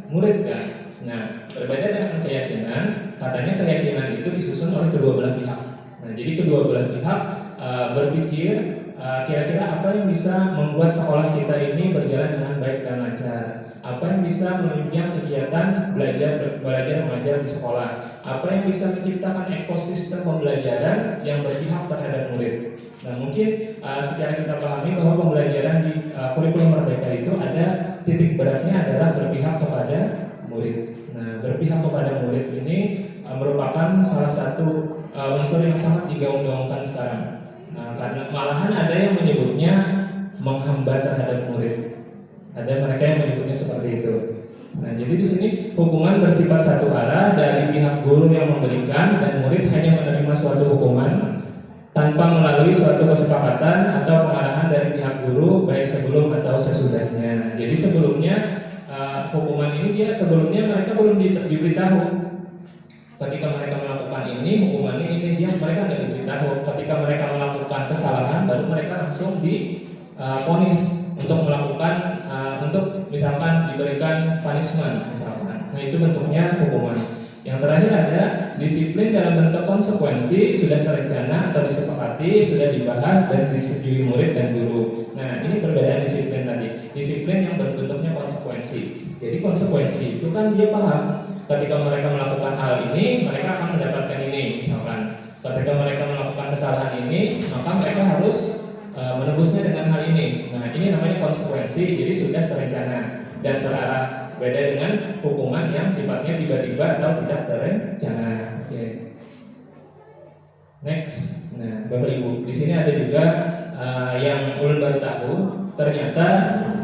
[SPEAKER 3] murid kan. Nah, berbeda dengan keyakinan, katanya keyakinan itu disusun oleh kedua belah pihak. Nah, jadi kedua belah pihak berpikir kira-kira apa yang bisa membuat sekolah kita ini berjalan dengan baik dan lancar. Apa yang bisa menunjang kegiatan belajar mengajar di sekolah? Apa yang bisa menciptakan ekosistem pembelajaran yang berpihak terhadap murid? Nah, mungkin secara kita pahami bahwa pembelajaran di kurikulum Merdeka itu ada titik beratnya adalah berpihak kepada murid. Nah, berpihak kepada murid ini merupakan salah satu unsur yang sangat digaung-gaungkan sekarang. Nah, karena malahan ada yang menyebutnya menghambat terhadap murid. Ada mereka yang menyebutnya seperti itu. Nah, jadi di sini hukuman bersifat satu arah dari pihak guru yang memberikan dan murid hanya menerima suatu hukuman tanpa melalui suatu kesepakatan atau pengarahan dari pihak guru baik sebelum atau sesudahnya. Jadi sebelumnya hukuman ini sebelumnya mereka belum diberitahu. Ketika mereka melakukan ini, hukumannya ini mereka tidak diberitahu. Ketika mereka melakukan kesalahan, baru mereka langsung divonis untuk melakukan untuk misalkan diberikan punishment misalkan. Nah, itu bentuknya hukuman. Yang terakhir ada disiplin dalam bentuk konsekuensi, sudah terencana atau disepakati, sudah dibahas dan disetujui murid dan guru. Nah, ini perbedaan disiplin tadi. Disiplin yang berbentuknya konsekuensi. Jadi konsekuensi itu kan dia paham ketika mereka melakukan hal ini, mereka akan mendapatkan ini misalkan. Ketika mereka melakukan kesalahan ini, maka mereka harus menebusnya dengan hal ini. Nah, ini namanya konsekuensi, jadi sudah terencana dan terarah. Beda dengan hukuman yang sifatnya tiba-tiba atau tidak terencana. Oke. Next. Nah, Bapak Ibu, di sini ada juga yang ulun baru tahu, ternyata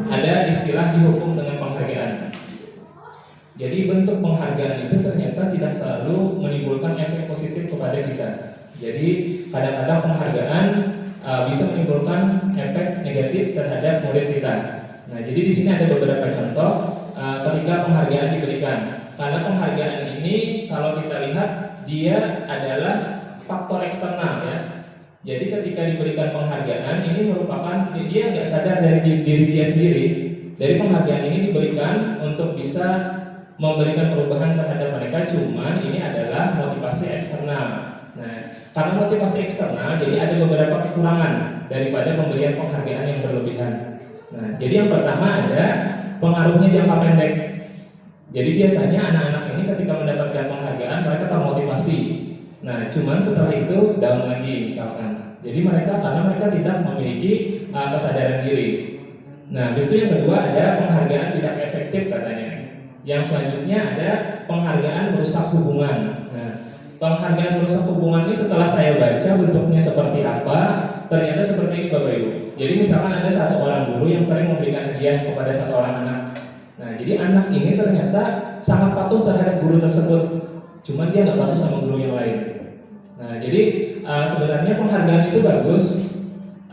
[SPEAKER 3] ada istilah dihukum dengan penghargaan. Jadi bentuk penghargaan itu ternyata tidak selalu menimbulkan efek positif kepada kita. Jadi kadang-kadang penghargaan bisa menimbulkan efek negatif terhadap murid kita. Nah, jadi di sini ada beberapa contoh ketika penghargaan diberikan. Karena penghargaan ini kalau kita lihat dia adalah faktor eksternal ya. Jadi ketika diberikan penghargaan ini merupakan dia nggak sadar dari diri dia sendiri. Dari penghargaan ini diberikan untuk bisa memberikan perubahan terhadap mereka. Cuman ini adalah motivasi eksternal. Nah, karena motivasi eksternal, jadi ada beberapa kekurangan daripada pemberian penghargaan yang berlebihan. Nah, jadi yang pertama ada pengaruhnya jangka pendek. Jadi biasanya anak-anak ini ketika mendapatkan penghargaan mereka termotivasi. Nah, cuman setelah itu down lagi misalkan. Jadi karena mereka tidak memiliki kesadaran diri. Nah, habis itu yang kedua ada penghargaan tidak efektif katanya. Yang selanjutnya ada penghargaan merusak hubungan. Nah, penghargaan merusak hubungan ini setelah saya baca bentuknya seperti apa, ternyata seperti ini Bapak Ibu. Jadi misalkan ada satu orang guru yang sering memberikan hadiah kepada satu orang anak. Nah, jadi anak ini ternyata sangat patuh terhadap guru tersebut. Cuman dia nggak patuh sama guru yang lain. Nah, jadi sebenarnya penghargaan itu bagus.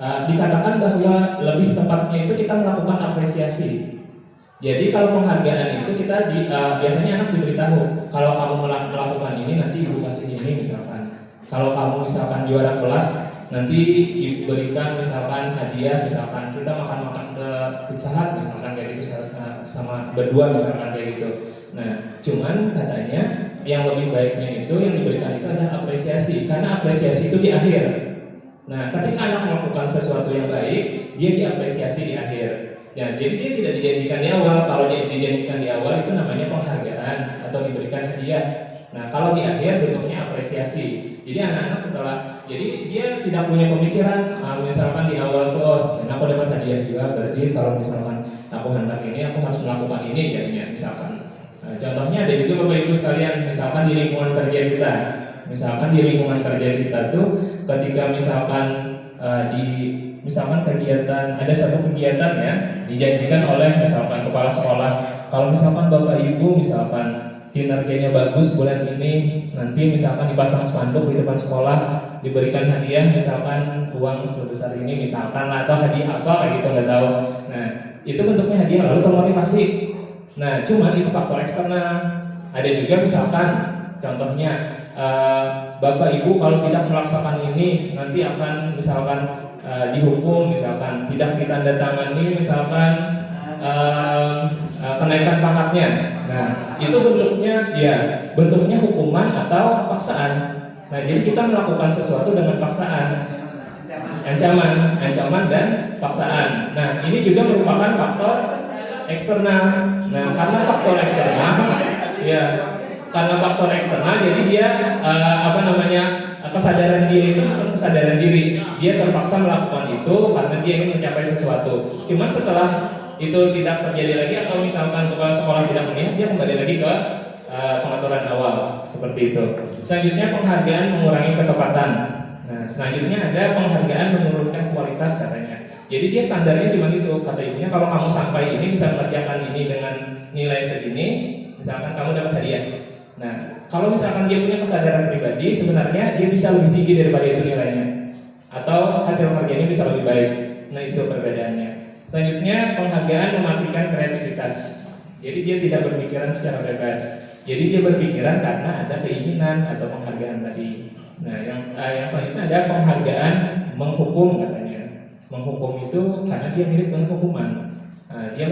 [SPEAKER 3] Dikatakan bahwa lebih tepatnya itu kita melakukan apresiasi. Jadi kalau penghargaan itu kita biasanya anak diberitahu kalau kamu melakukan ini nanti ibu kasih ini misalkan. Kalau kamu misalkan juara kelas nanti diberikan misalkan hadiah, misalkan kita makan ke Pizza Hut misalkan kayak gitu sama berdua misalkan kayak gitu. Nah, cuman katanya yang lebih baiknya itu yang diberikan itu adalah apresiasi, karena apresiasi itu di akhir. Nah, ketika anak melakukan sesuatu yang baik, dia diapresiasi di akhir. Ya, jadi dia tidak dijanjikan di awal. Kalau dia dijanjikan di awal itu namanya penghargaan atau diberikan hadiah. Nah, kalau di akhir bentuknya apresiasi. Jadi anak-anak jadi dia tidak punya pemikiran misalkan di awal tuh, aku dapat hadiah juga, berarti kalau misalkan aku hendak ini, aku harus melakukan ini jadinya misalkan. Nah, contohnya ada juga Bapak Ibu sekalian, misalkan di lingkungan kerja kita. Misalkan di lingkungan kerja kita tuh ketika misalkan kegiatan, ada satu kegiatan ya dijanjikan oleh misalkan kepala sekolah, kalau misalkan Bapak Ibu misalkan kinerjanya bagus bulan ini, nanti misalkan dipasang spanduk di depan sekolah, diberikan hadiah misalkan uang sebesar ini misalkan, atau hadiah apa kayak gitu nggak tahu. Nah, itu bentuknya hadiah lalu termotivasi. Nah, cuman itu faktor eksternal. Ada juga misalkan contohnya Bapak Ibu kalau tidak melaksanakan ini nanti akan misalkan dihukum, misalkan tidak ditandatangani misalkan kenaikan pangkatnya. Nah, itu bentuknya hukuman atau paksaan. Nah, jadi kita melakukan sesuatu dengan paksaan, ancaman dan paksaan. Nah, ini juga merupakan faktor eksternal. Nah, karena faktor eksternal, ya, karena faktor eksternal, jadi dia kesadaran dia itu bukan kesadaran diri. Dia terpaksa melakukan itu karena dia ingin mencapai sesuatu. Cuman setelah itu tidak terjadi lagi atau misalkan kepala sekolah tidak melihat, dia kembali lagi ke pengaturan awal seperti itu. Selanjutnya penghargaan mengurangi ketepatan. Nah, selanjutnya ada penghargaan menurunkan kualitas katanya. Jadi dia standarnya cuma itu, kata ibunya kalau kamu sampai ini bisa mengerjakan ini dengan nilai segini, misalkan kamu dapat hadiah. Nah, kalau misalkan dia punya kesadaran pribadi, sebenarnya dia bisa lebih tinggi daripada itu nilainya, atau hasil kerjanya bisa lebih baik. Nah, itu perbedaannya. Selanjutnya penghargaan mematikan kreativitas. Jadi dia tidak berpikiran secara bebas. Jadi dia berpikiran karena ada keinginan atau penghargaan tadi. Nah, yang selanjutnya ada penghargaan menghukum katanya. Menghukum itu karena dia mirip dengan hukuman. Nah, dia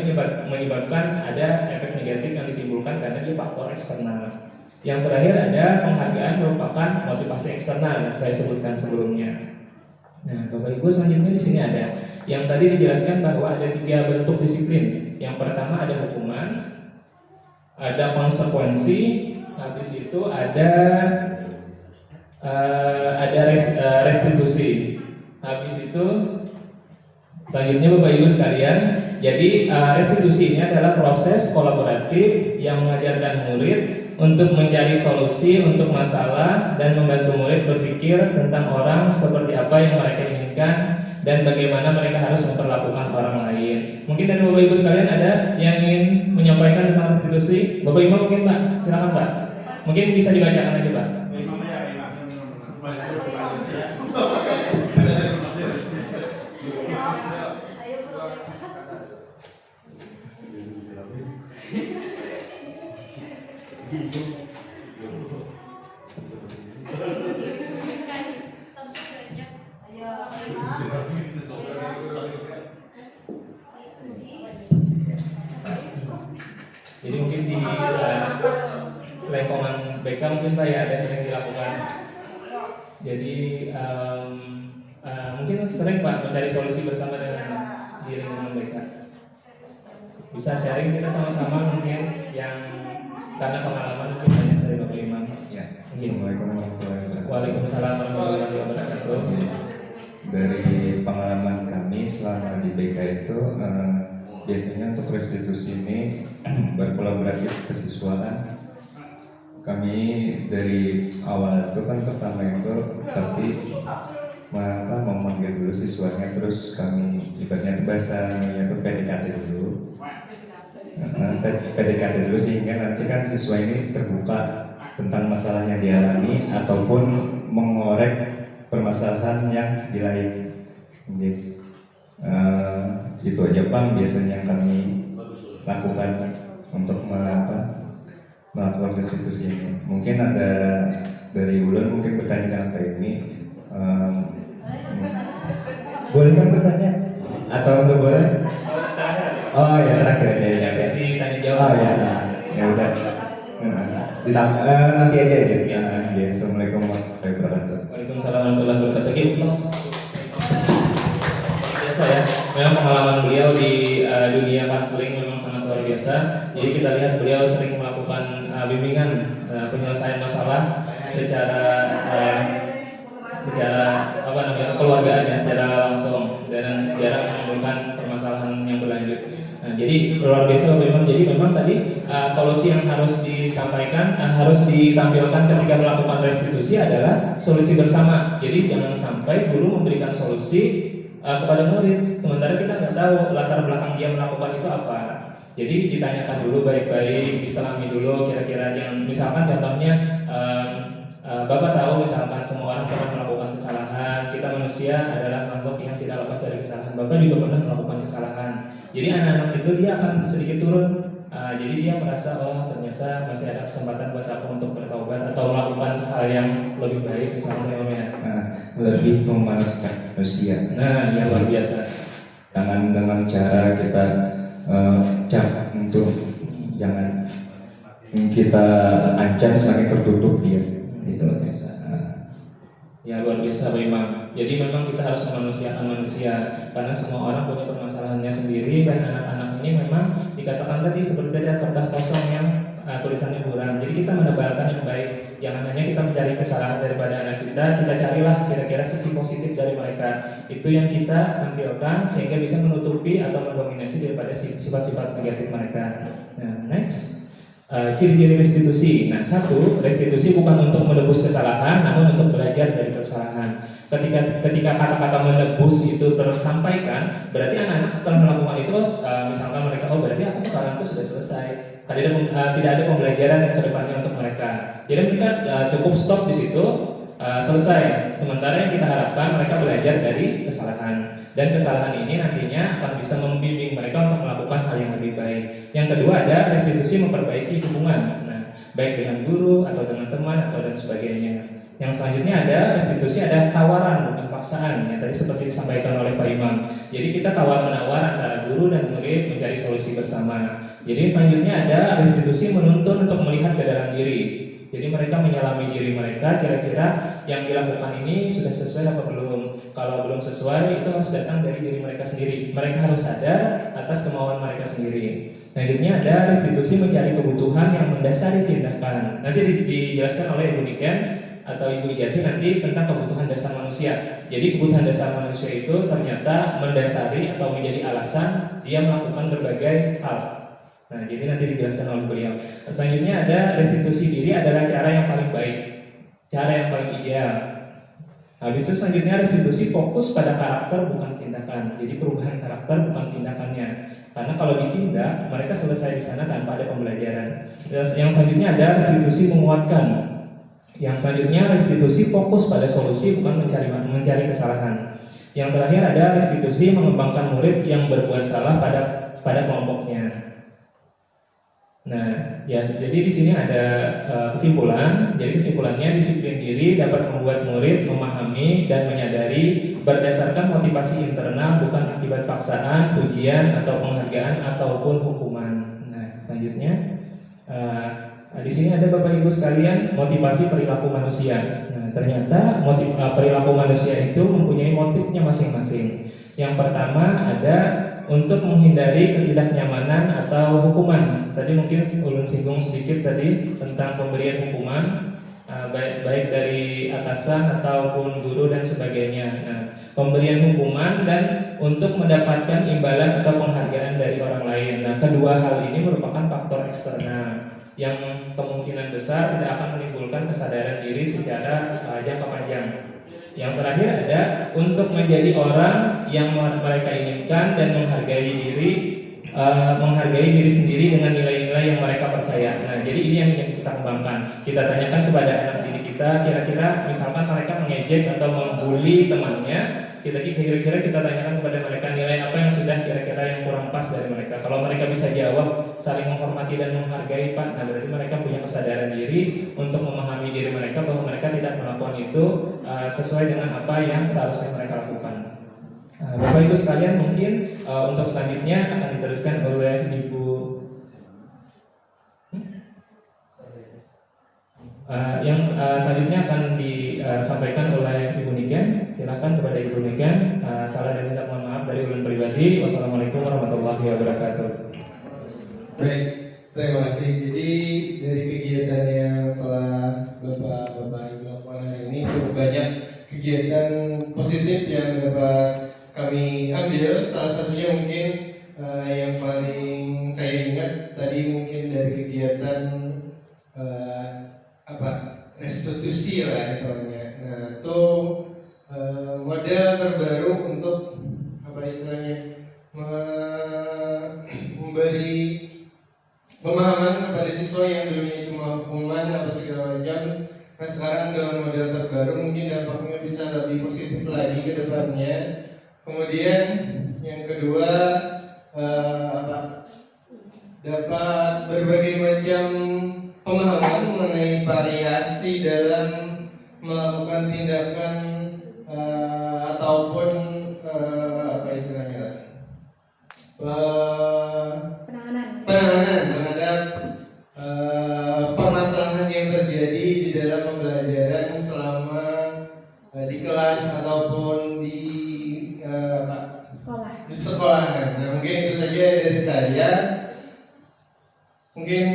[SPEAKER 3] menyebabkan ada efek negatif yang ditimbulkan karena dia faktor eksternal. Yang terakhir ada penghargaan merupakan motivasi eksternal yang saya sebutkan sebelumnya. Nah, Bapak Ibu selanjutnya di sini ada yang tadi dijelaskan bahwa ada 3 bentuk disiplin. Yang pertama ada hukuman, ada konsekuensi, habis itu ada restitusi. Habis itu selanjutnya Bapak Ibu sekalian, jadi restitusi ini adalah proses kolaboratif yang mengajarkan murid untuk mencari solusi untuk masalah dan membantu murid berpikir tentang orang seperti apa yang mereka inginkan dan bagaimana mereka harus memperlakukan orang lain. Mungkin dari Bapak Ibu sekalian ada yang ingin menyampaikan tentang restitusi? Bapak Ibu mungkin Pak, silakan Pak. Mungkin bisa dibacakan aja Pak. Jadi mungkin di lingkungan BK mungkin Pak ya ada sering dilakukan. Jadi mungkin sering Pak mencari solusi bersama dengan di lingkungan BK. Bisa sharing kita sama-sama mungkin yang karena pengalaman mungkin banyak dari Bapak Imam.
[SPEAKER 7] Ya. Assalamualaikum warahmatullahi wabarakatuh.
[SPEAKER 3] Waalaikumsalam warahmatullahi wabarakatuh.
[SPEAKER 7] Dari pengalaman kami selama di BK itu biasanya untuk restitusi ini berkolaboratif kesiswaan. Kami dari awal itu kan pertama itu pasti memanggil dulu siswanya, terus kami ibaratnya itu bahasanya itu PDKT dulu. PDKT dulu sehingga nanti kan siswa ini terbuka tentang masalah yang dialami ataupun mengorek permasalahan yang di lain. Itu aja Bang biasanya yang kami lakukan untuk melakukan restitusi ini. Mungkin ada dari Wulan mungkin bertanya apa ini. Boleh kan bertanya? Atau enggak boleh? Oh ya terakhir ya.
[SPEAKER 3] Sesi tanya jawab.
[SPEAKER 7] Oh ya, ya udah. Nanti aja ya. Ya. Assalamualaikum warahmatullahi wabarakatuh.
[SPEAKER 3] Waalaikumsalam warahmatullahi wabarakatuh. Biasa ya. Memang pengalaman beliau di dunia konseling memang sangat luar biasa. Jadi kita lihat beliau sering melakukan bimbingan penyelesaian masalah secara kekeluargaan ya, secara langsung dan jarang menimbulkan permasalahan yang berlanjut. Nah, jadi luar biasa memang. Jadi memang tadi solusi yang harus disampaikan, harus ditampilkan ketika melakukan restitusi adalah solusi bersama. Jadi jangan sampai guru memberikan solusi kepada murid, sementara kita nggak tahu latar belakang dia melakukan itu apa. Jadi ditanyakan dulu baik-baik, diselami dulu kira-kira yang misalkan contohnya Bapak tahu misalkan semua orang pernah melakukan kesalahan, kita manusia adalah makhluk yang tidak lepas dari kesalahan. Bapak juga pernah melakukan kesalahan. Jadi anak-anak itu dia akan sedikit turun. Jadi dia merasa ternyata masih ada kesempatan buat aku untuk bertobat atau melakukan hal yang lebih baik misalnya.
[SPEAKER 7] Lebih memaafkan manusia.
[SPEAKER 3] Nah, ya luar biasa.
[SPEAKER 7] Dengan cara kita cak untuk jangan kita ancam semakin tertutup dia. Itu biasa.
[SPEAKER 3] Ya luar biasa Pak Imam. Jadi memang kita harus memanusiakan manusia karena semua orang punya permasalahannya sendiri dan anak-anaknya ini memang dikatakan tadi seperti ada kertas kosong yang tulisannya buram. Jadi kita menebalkan yang baik. Jangan hanya kita mencari kesalahan daripada anak kita carilah kira-kira sisi positif dari mereka. Itu yang kita tampilkan sehingga bisa menutupi atau mendominasi daripada sifat-sifat negatif mereka. Nah, next. Ciri-ciri restitusi. Nah, satu, restitusi bukan untuk menebus kesalahan, namun untuk belajar dari kesalahan. Ketika kata-kata menebus itu tersampaikan, berarti anak-anak setelah melakukan itu, misalkan mereka, oh berarti aku kesalahanku sudah selesai. Tidak ada pembelajaran yang kedepannya untuk mereka. Jadi mereka cukup stop di situ, selesai. Sementara yang kita harapkan mereka belajar dari kesalahan. Dan kesalahan ini nantinya akan bisa membimbing mereka untuk melakukan hal yang lebih baik. Yang kedua ada restitusi memperbaiki hubungan, nah, baik dengan guru atau dengan teman atau dan sebagainya. Yang selanjutnya ada restitusi, ada tawaran bukan paksaan. Yang tadi seperti disampaikan oleh Pak Imam. Jadi kita tawar-menawar antara guru dan murid mencari solusi bersama. Jadi selanjutnya ada restitusi menuntun untuk melihat ke dalam diri. Jadi mereka menyelami diri mereka, kira-kira yang dilakukan ini sudah sesuai atau belum. Kalau belum sesuai, itu harus datang dari diri mereka sendiri. Mereka harus sadar atas kemauan mereka sendiri. Selanjutnya ada restitusi mencari kebutuhan yang mendasari tindakan. Nanti dijelaskan oleh Ibu Niken atau Ibu Ijati nanti tentang kebutuhan dasar manusia. Jadi kebutuhan dasar manusia itu ternyata mendasari atau menjadi alasan dia melakukan berbagai hal. Nah, jadi nanti dijelaskan oleh beliau. Selanjutnya ada restitusi diri adalah cara yang paling baik, cara yang paling ideal. Habis itu selanjutnya restitusi fokus pada karakter bukan tindakan. Jadi perubahan karakter bukan tindakannya. Karena kalau ditindak, mereka selesai di sana tanpa ada pembelajaran. Yang selanjutnya ada restitusi menguatkan. Yang selanjutnya restitusi fokus pada solusi bukan mencari kesalahan. Yang terakhir ada restitusi mengembangkan murid yang berbuat salah pada kelompoknya. Nah, ya, jadi di sini ada kesimpulan. Jadi kesimpulannya disiplin diri dapat membuat murid memahami dan menyadari berdasarkan motivasi internal bukan akibat paksaan, pujian atau penghargaan ataupun hukuman. Nah, selanjutnya di sini ada Bapak Ibu sekalian motivasi perilaku manusia. Nah, ternyata perilaku manusia itu mempunyai motifnya masing-masing. Yang pertama ada untuk menghindari ketidaknyamanan atau hukuman. Tadi mungkin ulun singgung sedikit tadi tentang pemberian hukuman, baik dari atasan ataupun guru dan sebagainya. Nah, pemberian hukuman dan untuk mendapatkan imbalan atau penghargaan dari orang lain. Nah, kedua hal ini merupakan faktor eksternal yang kemungkinan besar tidak akan menimbulkan kesadaran diri secara jangka panjang. Yang terakhir ada untuk menjadi orang yang mereka inginkan dan menghargai diri sendiri dengan nilai-nilai yang mereka percaya. Nah, jadi ini yang kita kembangkan. Kita tanyakan kepada anak didik kita, kira-kira misalkan mereka mengejek atau membuli temannya, kira-kira kita tanyakan kepada mereka nilai apa yang sudah kira-kira yang kurang pas dari mereka. Kalau mereka bisa jawab saling menghormati dan menghargai, Pak, nah berarti mereka punya kesadaran diri untuk memahami diri mereka bahwa mereka tidak melakukan itu sesuai dengan apa yang seharusnya mereka lakukan. Bapak Ibu sekalian, mungkin untuk selanjutnya akan diteruskan oleh Ibu yang selanjutnya akan disampaikan oleh Ibu Niken. Silakan kepada Ibu Niken. Salah dan tidak mohon maaf dari ulun pribadi. Wassalamualaikum warahmatullahi wabarakatuh.
[SPEAKER 8] Baik, terima kasih. Jadi dari kegiatan yang telah Bapak Ibu lakukan hari ini cukup banyak kegiatan positif yang dapat kami ambil. Salah satunya mungkin yang paling saya ingat tadi mungkin dari kegiatan restitusi lah namanya. Nah, itu model terbaru untuk memberi pemahaman kepada siswa yang dulunya cuma hukuman atau segala macam. Nah, sekarang dengan model terbaru mungkin dampaknya bisa lebih positif lagi ke depannya. Kemudian yang kedua dapat berbagai macam pemahaman mengenai variasi dalam melakukan tindakan ataupun penanganan terhadap permasalahan yang terjadi di dalam pembelajaran selama di kelas ataupun di sekolahan. Nah, mungkin itu saja dari saya. Mungkin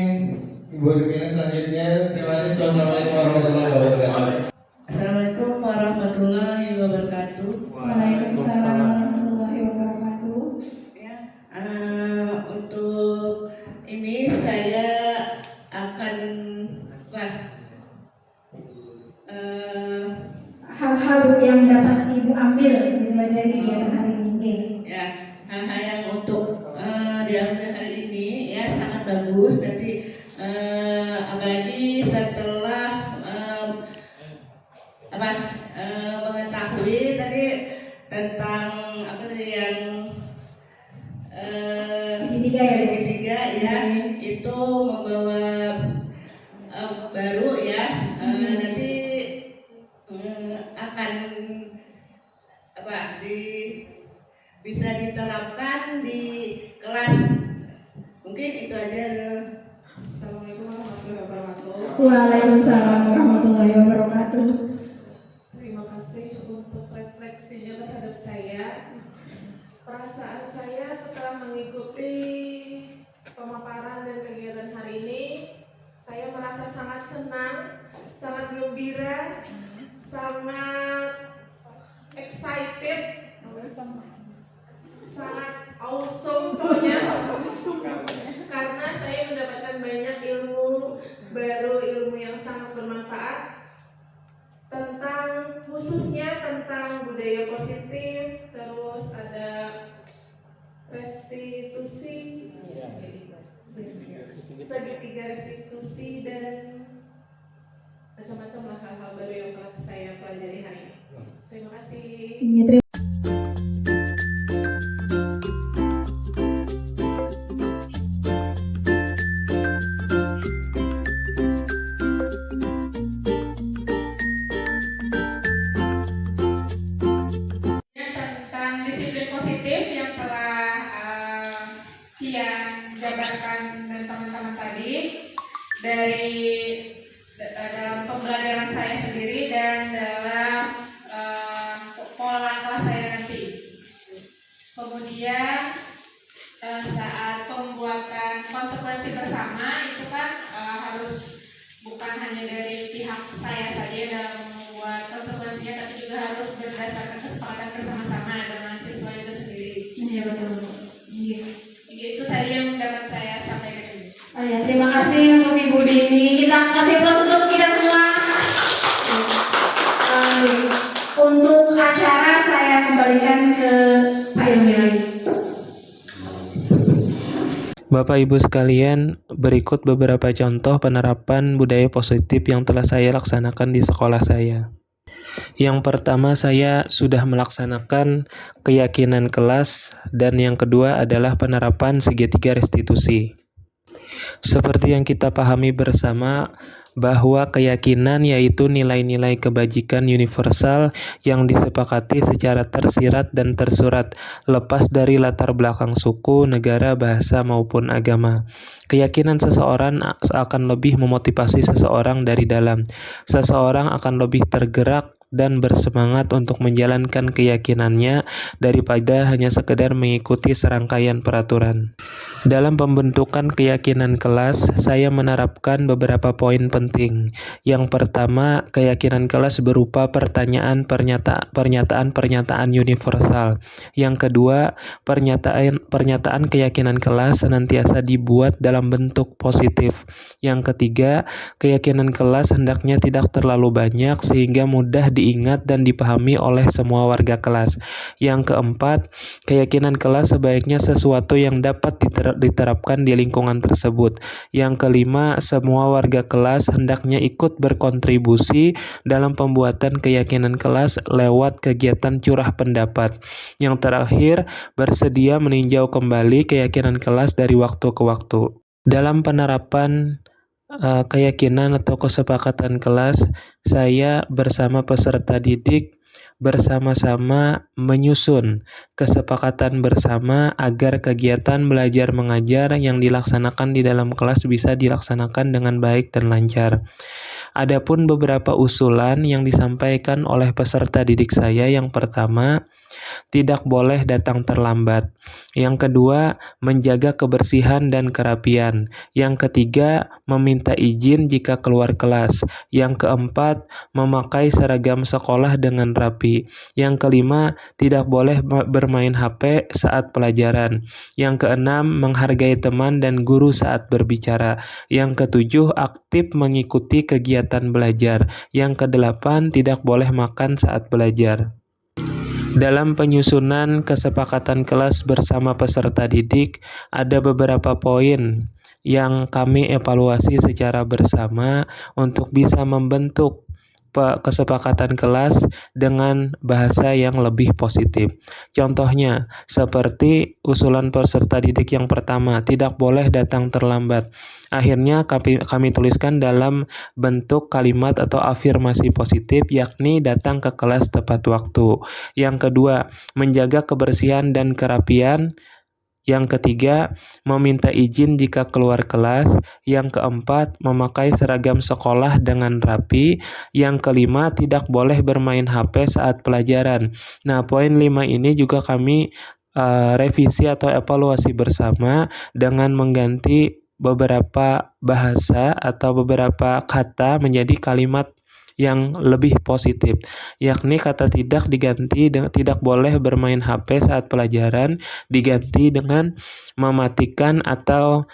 [SPEAKER 8] Ibu pimpinan selanjutnya. Terima kasih. Assalamualaikum warahmatullahi wabarakatuh.
[SPEAKER 9] Assalamualaikum warahmatullahi wabarakatuh.
[SPEAKER 6] Waalaikumsalam warahmatullahi wabarakatuh.
[SPEAKER 9] Ya, untuk ini saya akan apa?
[SPEAKER 6] Hal-hal yang dapat Ibu ambil dari kegiatan hari ini.
[SPEAKER 9] Ya, hal-hal yang untuk diambil hari ini ya sangat bagus. Nanti apalagi setelah mengetahui tadi tentang apa tadi yang
[SPEAKER 6] Segitiga ya?
[SPEAKER 9] segitiga ya, itu membawa baru ya, nanti akan apa bisa diterapkan di kelas. Mungkin itu aja. Assalamualaikum warahmatullahi wabarakatuh.
[SPEAKER 6] Waalaikumsalam warahmatullahi wabarakatuh.
[SPEAKER 10] Terima kasih untuk refleksinya terhadap saya. Perasaan saya setelah mengikuti pemaparan dan kegiatan hari ini, saya merasa sangat senang, sangat gembira, sangat excited, sangat awesome pokoknya. Karena saya mendapatkan banyak ilmu baru, ilmu yang sangat bermanfaat tentang khususnya tentang budaya positif, terus ada restitusi, segitiga restitusi, dan macam-macam lah hal-hal baru yang telah saya pelajari hari ini. Terima kasih.
[SPEAKER 11] Tentang disiplin positif yang telah Kian jabarkan dan teman-teman tadi dari dalam pembelajaran saya sendiri dan dalam pola kelas saya nanti. Kemudian saat pembuatan konsekuensi bersama itu kan harus bukan hanya dari pihak saya saja dalam membuat konsekuensinya, tapi juga harus berdasarkan kesepakatan bersama-sama dengan siswa itu sendiri.
[SPEAKER 6] Iya betul. Iya.
[SPEAKER 11] Itu saja yang dapat saya sampaikan.
[SPEAKER 6] Oh ya, terima kasih untuk Ibu Dini. Kita kasih plus untuk kita semua. Untuk acara saya kembalikan ke Pak Ilmi lagi.
[SPEAKER 3] Bapak Ibu sekalian, berikut beberapa contoh penerapan budaya positif yang telah saya laksanakan di sekolah saya. Yang pertama, saya sudah melaksanakan keyakinan kelas, dan yang kedua adalah penerapan segitiga restitusi. Seperti yang kita pahami bersama, bahwa keyakinan yaitu nilai-nilai kebajikan universal yang disepakati secara tersirat dan tersurat, lepas dari latar belakang suku, negara, bahasa, maupun agama. Keyakinan seseorang akan lebih memotivasi seseorang dari dalam. Seseorang akan lebih tergerak dan bersemangat untuk menjalankan keyakinannya daripada hanya sekedar mengikuti serangkaian peraturan. Dalam pembentukan keyakinan kelas, saya menerapkan beberapa poin penting. Yang pertama, keyakinan kelas berupa pernyataan-pernyataan universal. Yang kedua, pernyataan keyakinan kelas senantiasa dibuat dalam bentuk positif. Yang ketiga, keyakinan kelas hendaknya tidak terlalu banyak sehingga mudah diingat dan dipahami oleh semua warga kelas. Yang keempat, keyakinan kelas sebaiknya sesuatu yang dapat diterapkan di lingkungan tersebut. Yang kelima, semua warga kelas hendaknya ikut berkontribusi dalam pembuatan keyakinan kelas lewat kegiatan curah pendapat. Yang terakhir, bersedia meninjau kembali keyakinan kelas dari waktu ke waktu. Dalam penerapan keyakinan atau kesepakatan kelas, saya bersama peserta didik bersama-sama menyusun kesepakatan bersama agar kegiatan belajar mengajar yang dilaksanakan di dalam kelas bisa dilaksanakan dengan baik dan lancar. Adapun beberapa usulan yang disampaikan oleh peserta didik saya, yang pertama, tidak boleh datang terlambat. Yang kedua, menjaga kebersihan dan kerapian. Yang ketiga, meminta izin jika keluar kelas. Yang keempat, memakai seragam sekolah dengan rapi. Yang kelima, tidak boleh bermain HP saat pelajaran. Yang keenam, menghargai teman dan guru saat berbicara. Yang ketujuh, aktif mengikuti kegiatan belajar. Yang kedelapan, tidak boleh makan saat belajar. Dalam penyusunan kesepakatan kelas bersama peserta didik, ada beberapa poin yang kami evaluasi secara bersama untuk bisa membentuk kesepakatan kelas dengan bahasa yang lebih positif. Contohnya, seperti usulan peserta didik yang pertama, tidak boleh datang terlambat. Akhirnya kami tuliskan dalam bentuk kalimat atau afirmasi positif, yakni datang ke kelas tepat waktu. Yang kedua, menjaga kebersihan dan kerapian. Yang ketiga, meminta izin jika keluar kelas. Yang keempat, memakai seragam sekolah dengan rapi. Yang kelima, tidak boleh bermain HP saat pelajaran. Nah, poin 5 ini juga kami revisi atau evaluasi bersama dengan mengganti beberapa bahasa atau beberapa kata menjadi kalimat yang lebih positif, yakni kata tidak diganti dengan tidak boleh bermain HP saat pelajaran diganti dengan mematikan atau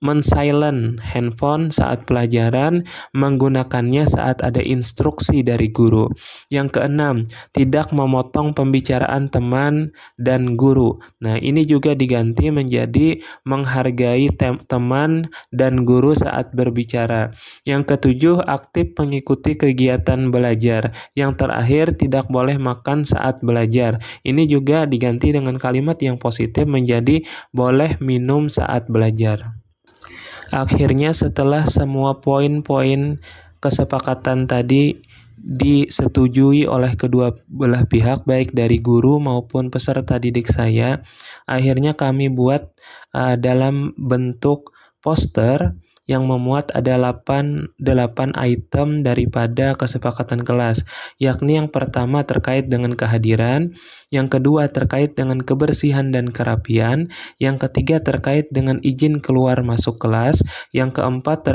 [SPEAKER 3] men-silent handphone saat pelajaran, menggunakannya saat ada instruksi dari guru. Yang keenam, tidak memotong pembicaraan teman dan guru. Nah, ini juga diganti menjadi menghargai teman dan guru saat berbicara. Yang ketujuh, aktif mengikuti kegiatan belajar. Yang terakhir, tidak boleh makan saat belajar. Ini juga diganti dengan kalimat yang positif menjadi boleh minum saat belajar. Akhirnya setelah semua poin-poin kesepakatan tadi disetujui oleh kedua belah pihak, baik dari guru maupun peserta didik saya, akhirnya kami buat dalam bentuk poster yang memuat ada 8 item daripada kesepakatan kelas, yakni yang pertama terkait dengan kehadiran, yang kedua terkait dengan kebersihan dan kerapian, yang ketiga terkait dengan izin keluar masuk kelas, yang keempat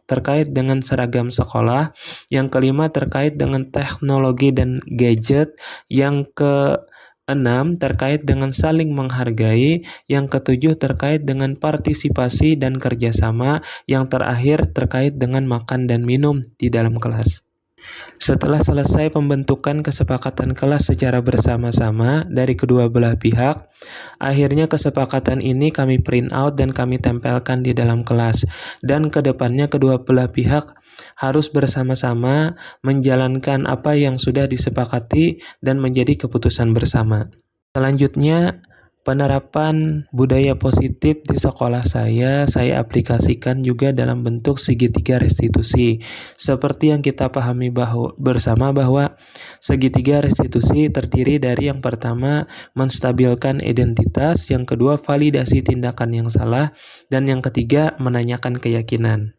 [SPEAKER 3] terkait dengan seragam sekolah, yang kelima terkait dengan teknologi dan gadget, yang keenam terkait dengan saling menghargai, yang ketujuh terkait dengan partisipasi dan kerjasama, yang terakhir terkait dengan makan dan minum di dalam kelas. Setelah selesai pembentukan kesepakatan kelas secara bersama-sama dari kedua belah pihak, akhirnya kesepakatan ini kami print out dan kami tempelkan di dalam kelas. Dan kedepannya kedua belah pihak harus bersama-sama menjalankan apa yang sudah disepakati dan menjadi keputusan bersama. Selanjutnya, penerapan budaya positif di sekolah saya aplikasikan juga dalam bentuk segitiga restitusi. Seperti yang kita pahami bersama bahwa segitiga restitusi terdiri dari yang pertama menstabilkan identitas, yang kedua validasi tindakan yang salah, dan yang ketiga menanyakan keyakinan.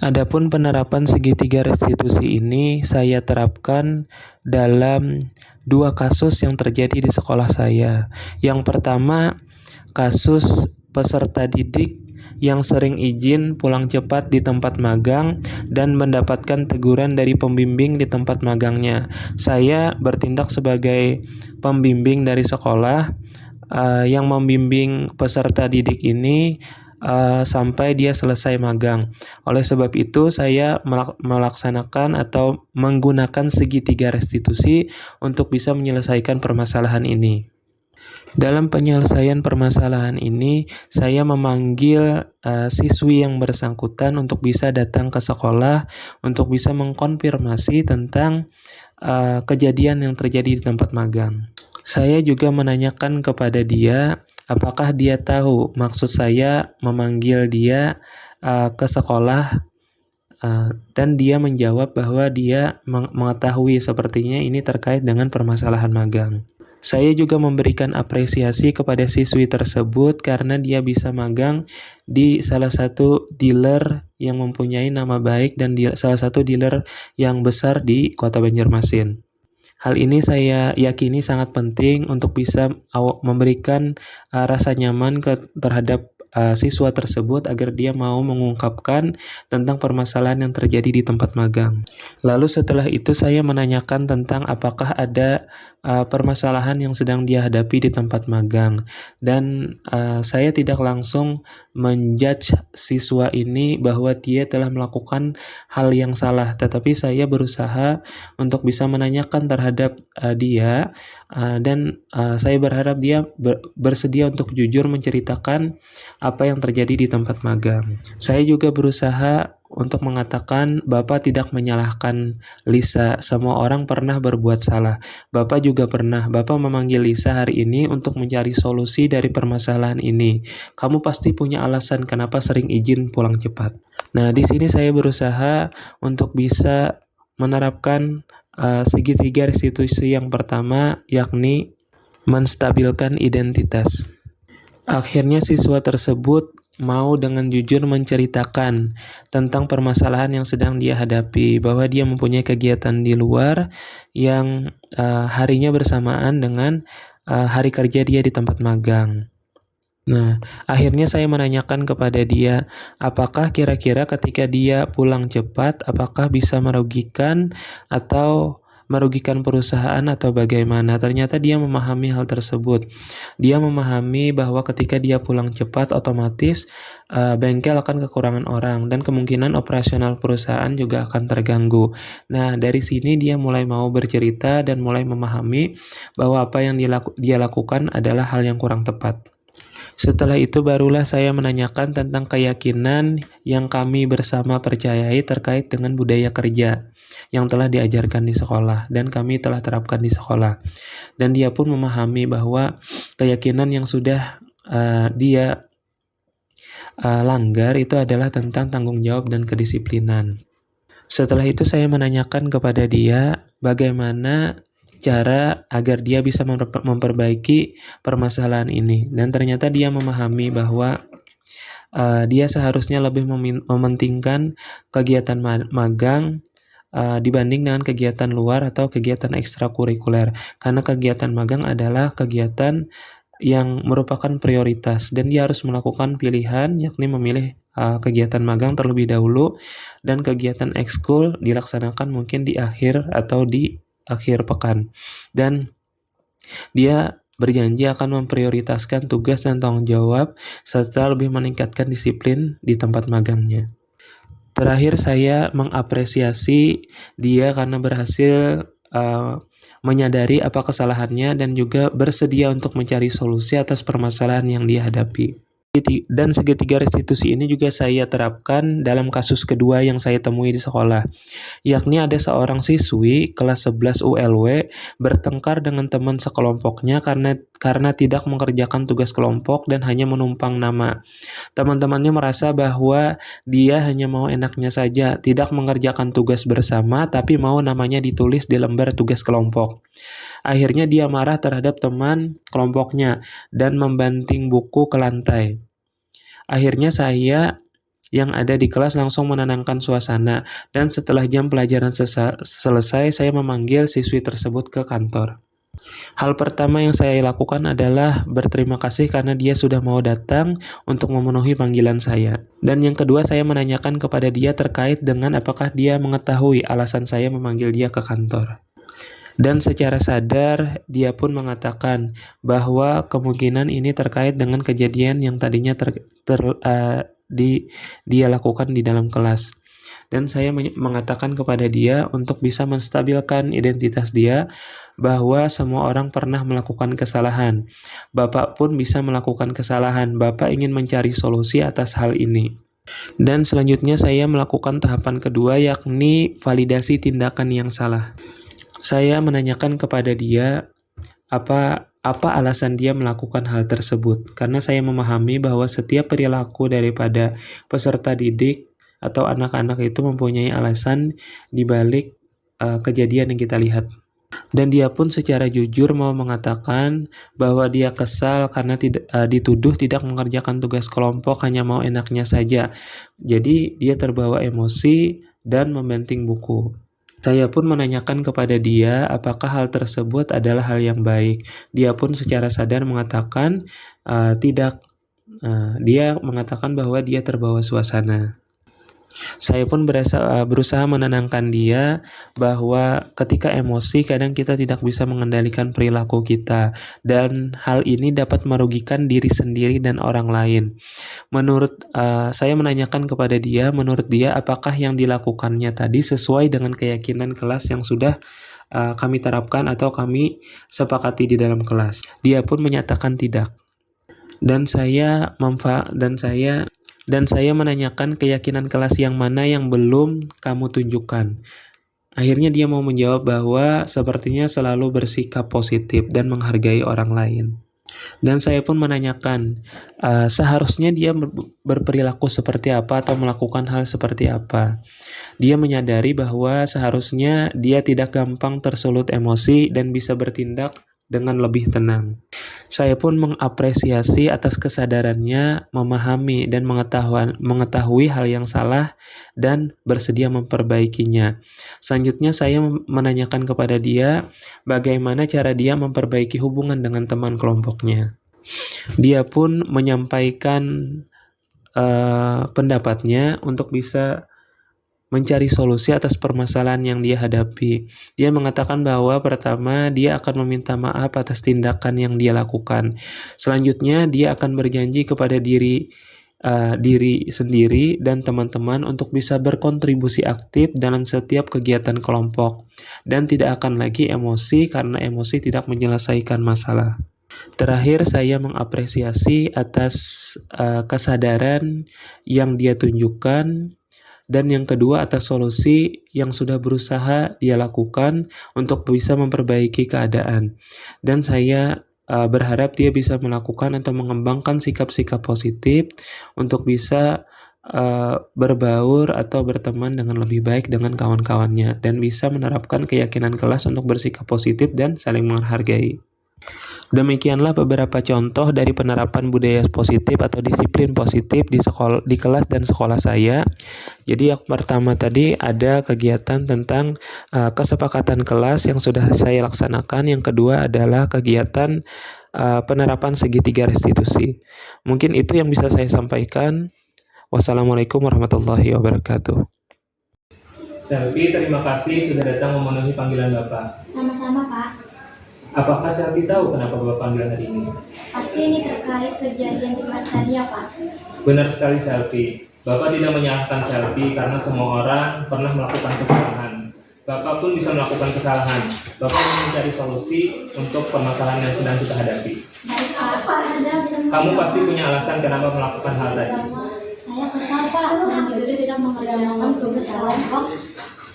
[SPEAKER 3] Adapun penerapan segitiga restitusi ini saya terapkan dalam 2 kasus yang terjadi di sekolah saya. Yang pertama, kasus peserta didik yang sering izin pulang cepat di tempat magang dan mendapatkan teguran dari pembimbing di tempat magangnya. Saya bertindak sebagai pembimbing dari sekolah yang membimbing peserta didik ini sampai dia selesai magang. Oleh sebab itu, saya melaksanakan atau menggunakan segitiga restitusi untuk bisa menyelesaikan permasalahan ini. Dalam penyelesaian permasalahan ini, saya memanggil siswi yang bersangkutan untuk bisa datang ke sekolah untuk bisa mengkonfirmasi tentang kejadian yang terjadi di tempat magang. Saya juga menanyakan kepada dia apakah dia tahu maksud saya memanggil dia ke sekolah, dan dia menjawab bahwa dia mengetahui, sepertinya ini terkait dengan permasalahan magang. Saya juga memberikan apresiasi kepada siswi tersebut karena dia bisa magang di salah satu dealer yang mempunyai nama baik dan salah satu dealer yang besar di Kota Banjarmasin. Hal ini saya yakini sangat penting untuk bisa memberikan rasa nyaman terhadap siswa tersebut agar dia mau mengungkapkan tentang permasalahan yang terjadi di tempat magang. Lalu setelah itu saya menanyakan tentang apakah ada permasalahan yang sedang dia hadapi di tempat magang, dan saya tidak langsung menjudge siswa ini bahwa dia telah melakukan hal yang salah, tetapi saya berusaha untuk bisa menanyakan terhadap dia, dan saya berharap dia bersedia untuk jujur menceritakan apa yang terjadi di tempat magang. Saya juga berusaha untuk mengatakan Bapak tidak menyalahkan Lisa, semua orang pernah berbuat salah. Bapak juga pernah, Bapak memanggil Lisa hari ini untuk mencari solusi dari permasalahan ini. Kamu pasti punya alasan kenapa sering izin pulang cepat. Nah, di sini saya berusaha untuk bisa menerapkan segitiga restitusi yang pertama, yakni menstabilkan identitas. Akhirnya siswa tersebut mau dengan jujur menceritakan tentang permasalahan yang sedang dia hadapi, bahwa dia mempunyai kegiatan di luar yang harinya bersamaan dengan hari kerja dia di tempat magang. Nah, akhirnya saya menanyakan kepada dia, apakah kira-kira ketika dia pulang cepat, apakah bisa merugikan atau merugikan perusahaan atau bagaimana. Ternyata dia memahami hal tersebut. Dia memahami bahwa ketika dia pulang cepat, otomatis bengkel akan kekurangan orang dan kemungkinan operasional perusahaan juga akan terganggu. Nah, dari sini dia mulai mau bercerita dan mulai memahami bahwa apa yang dia lakukan adalah hal yang kurang tepat. Setelah itu barulah saya menanyakan tentang keyakinan yang kami bersama percayai terkait dengan budaya kerja yang telah diajarkan di sekolah dan kami telah terapkan di sekolah. Dan dia pun memahami bahwa keyakinan yang sudah dia langgar itu adalah tentang tanggung jawab dan kedisiplinan. Setelah itu saya menanyakan kepada dia bagaimana cara agar dia bisa memperbaiki permasalahan ini, dan ternyata dia memahami bahwa dia seharusnya lebih mementingkan kegiatan magang dibanding dengan kegiatan luar atau kegiatan ekstrakurikuler, karena kegiatan magang adalah kegiatan yang merupakan prioritas dan dia harus melakukan pilihan, yakni memilih kegiatan magang terlebih dahulu dan kegiatan ekskul dilaksanakan mungkin di akhir atau di akhir pekan. Dan dia berjanji akan memprioritaskan tugas dan tanggung jawab serta lebih meningkatkan disiplin di tempat magangnya. Terakhir, saya mengapresiasi dia karena berhasil menyadari apa kesalahannya dan juga bersedia untuk mencari solusi atas permasalahan yang dia hadapi. Dan segitiga restitusi ini juga saya terapkan dalam kasus kedua yang saya temui di sekolah, yakni ada seorang siswi kelas 11 ULW bertengkar dengan teman sekelompoknya karena tidak mengerjakan tugas kelompok dan hanya menumpang nama. Teman-temannya merasa bahwa dia hanya mau enaknya saja, tidak mengerjakan tugas bersama, tapi mau namanya ditulis di lembar tugas kelompok. Akhirnya dia marah terhadap teman kelompoknya dan membanting buku ke lantai. Akhirnya saya yang ada di kelas langsung menenangkan suasana, dan setelah jam pelajaran selesai, saya memanggil siswi tersebut ke kantor. Hal pertama yang saya lakukan adalah berterima kasih karena dia sudah mau datang untuk memenuhi panggilan saya. Dan yang kedua, saya menanyakan kepada dia terkait dengan apakah dia mengetahui alasan saya memanggil dia ke kantor. Dan secara sadar dia pun mengatakan bahwa kemungkinan ini terkait dengan kejadian yang tadinya dia lakukan di dalam kelas. Dan saya mengatakan kepada dia untuk bisa menstabilkan identitas dia bahwa semua orang pernah melakukan kesalahan. Bapak pun bisa melakukan kesalahan. Bapak ingin mencari solusi atas hal ini. Dan selanjutnya saya melakukan tahapan kedua, yakni validasi tindakan yang salah. Saya menanyakan kepada dia apa alasan dia melakukan hal tersebut, karena saya memahami bahwa setiap perilaku daripada peserta didik atau anak-anak itu mempunyai alasan di balik kejadian yang kita lihat. Dan dia pun secara jujur mau mengatakan bahwa dia kesal karena dituduh tidak mengerjakan tugas kelompok, hanya mau enaknya saja. Jadi dia terbawa emosi dan membanting buku. Saya pun menanyakan kepada dia apakah hal tersebut adalah hal yang baik. Dia pun secara sadar mengatakan tidak. Dia mengatakan bahwa dia terbawa suasana. Saya pun berusaha menenangkan dia bahwa ketika emosi kadang kita tidak bisa mengendalikan perilaku kita, dan hal ini dapat merugikan diri sendiri dan orang lain. Saya menanyakan kepada dia, menurut dia apakah yang dilakukannya tadi sesuai dengan keyakinan kelas yang sudah kami terapkan atau kami sepakati di dalam kelas. Dia pun menyatakan tidak. Dan saya menanyakan keyakinan kelas yang mana yang belum kamu tunjukkan. Akhirnya dia mau menjawab bahwa sepertinya selalu bersikap positif dan menghargai orang lain. Dan saya pun menanyakan seharusnya dia berperilaku seperti apa atau melakukan hal seperti apa. Dia menyadari bahwa seharusnya dia tidak gampang tersulut emosi dan bisa bertindak dengan lebih tenang. Saya pun mengapresiasi atas kesadarannya memahami dan mengetahui hal yang salah dan bersedia memperbaikinya. Selanjutnya saya menanyakan kepada dia bagaimana cara dia memperbaiki hubungan dengan teman kelompoknya. Dia pun menyampaikan pendapatnya untuk bisa mencari solusi atas permasalahan yang dia hadapi. Dia mengatakan bahwa pertama dia akan meminta maaf atas tindakan yang dia lakukan. Selanjutnya dia akan berjanji kepada diri sendiri dan teman-teman untuk bisa berkontribusi aktif dalam setiap kegiatan kelompok dan tidak akan lagi emosi karena emosi tidak menyelesaikan masalah. Terakhir, saya mengapresiasi atas kesadaran yang dia tunjukkan. Dan yang kedua, atas solusi yang sudah berusaha dia lakukan untuk bisa memperbaiki keadaan. Dan saya berharap dia bisa melakukan atau mengembangkan sikap-sikap positif untuk bisa berbaur atau berteman dengan lebih baik dengan kawan-kawannya. Dan bisa menerapkan keyakinan kelas untuk bersikap positif dan saling menghargai. Demikianlah beberapa contoh dari penerapan budaya positif atau disiplin positif di kelas dan sekolah saya. Jadi yang pertama tadi ada kegiatan tentang kesepakatan kelas yang sudah saya laksanakan. Yang kedua adalah kegiatan penerapan segitiga restitusi. Mungkin itu yang bisa saya sampaikan. Wassalamualaikum warahmatullahi wabarakatuh. Selvi, terima kasih sudah datang memenuhi panggilan Bapak.
[SPEAKER 4] Sama-sama, Pak.
[SPEAKER 3] Apakah Selvi tahu kenapa Bapak panggil hari ini?
[SPEAKER 4] Pasti ini terkait kejadian di kelas tadi ya, Pak?
[SPEAKER 3] Benar sekali, Selvi. Bapak tidak menyalahkan Selvi karena semua orang pernah melakukan kesalahan. Bapak pun bisa melakukan kesalahan. Bapak ingin mencari solusi untuk permasalahan yang sedang kita hadapi.
[SPEAKER 4] Baik, Pak.
[SPEAKER 3] Kamu pasti punya alasan kenapa melakukan hal tadi.
[SPEAKER 4] Saya kesal, Pak, karena dulu tidak mengerjakan tugas kelompok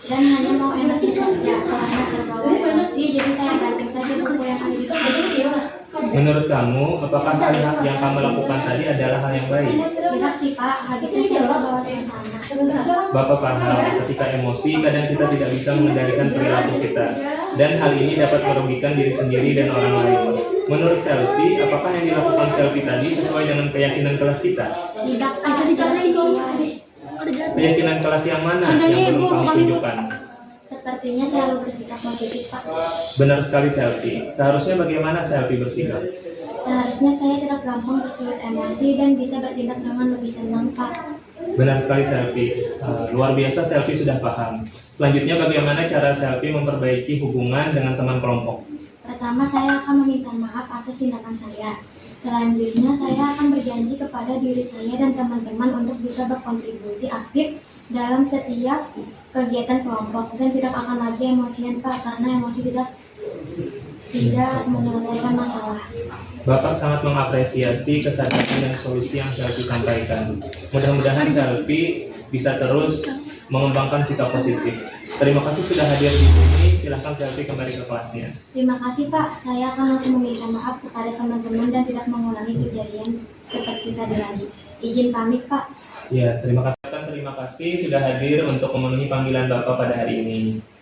[SPEAKER 4] dan hanya mau enaknya saja. Karena terbawa emosi, jadi saya ganti saja buku yang ada di kecil.
[SPEAKER 3] Menurut kamu, apakah hal yang kamu lakukan tadi adalah hal yang baik?
[SPEAKER 4] Tidak sih, Pak. Habisnya saya bawa suasana.
[SPEAKER 3] Bapak paham, ketika emosi kadang kita tidak bisa mengendalikan perilaku kita, dan hal ini dapat merugikan diri sendiri dan orang lain. Menurut Selvi, apakah yang dilakukan Selvi tadi sesuai dengan keyakinan kelas kita?
[SPEAKER 4] Tidak, Pak.
[SPEAKER 3] Keyakinan kelas yang mana yang belum kamu tunjukkan?
[SPEAKER 4] Sepertinya selalu bersikap positif, Pak.
[SPEAKER 3] Benar sekali, Selvi. Seharusnya bagaimana Selvi bersikap?
[SPEAKER 4] Seharusnya saya tidak gampang tersulut emosi dan bisa bertindak dengan lebih tenang, Pak.
[SPEAKER 3] Benar sekali, Selvi. Luar biasa, Selvi sudah paham. Selanjutnya, bagaimana cara Selvi memperbaiki hubungan dengan teman kelompok?
[SPEAKER 4] Pertama, saya akan meminta maaf atas tindakan saya. Selanjutnya, saya akan berjanji kepada diri saya dan teman-teman untuk bisa berkontribusi aktif dalam setiap kegiatan kelompok dan tidak akan lagi emosian, Pak, karena emosi tidak menyelesaikan masalah.
[SPEAKER 3] Bapak sangat mengapresiasi kesadaran dan solusi yang Selvi sampaikan. Mudah-mudahan Selvi bisa terus mengembangkan sikap positif. Terima kasih sudah hadir di sini. Silahkan Selvi kembali ke kelasnya.
[SPEAKER 4] Terima kasih, Pak. Saya akan langsung meminta maaf kepada teman-teman dan tidak mengulangi kejadian seperti tadi lagi. Izin pamit, Pak.
[SPEAKER 3] Ya, terima kasih. Terima kasih sudah hadir untuk memenuhi panggilan Bapak pada hari ini.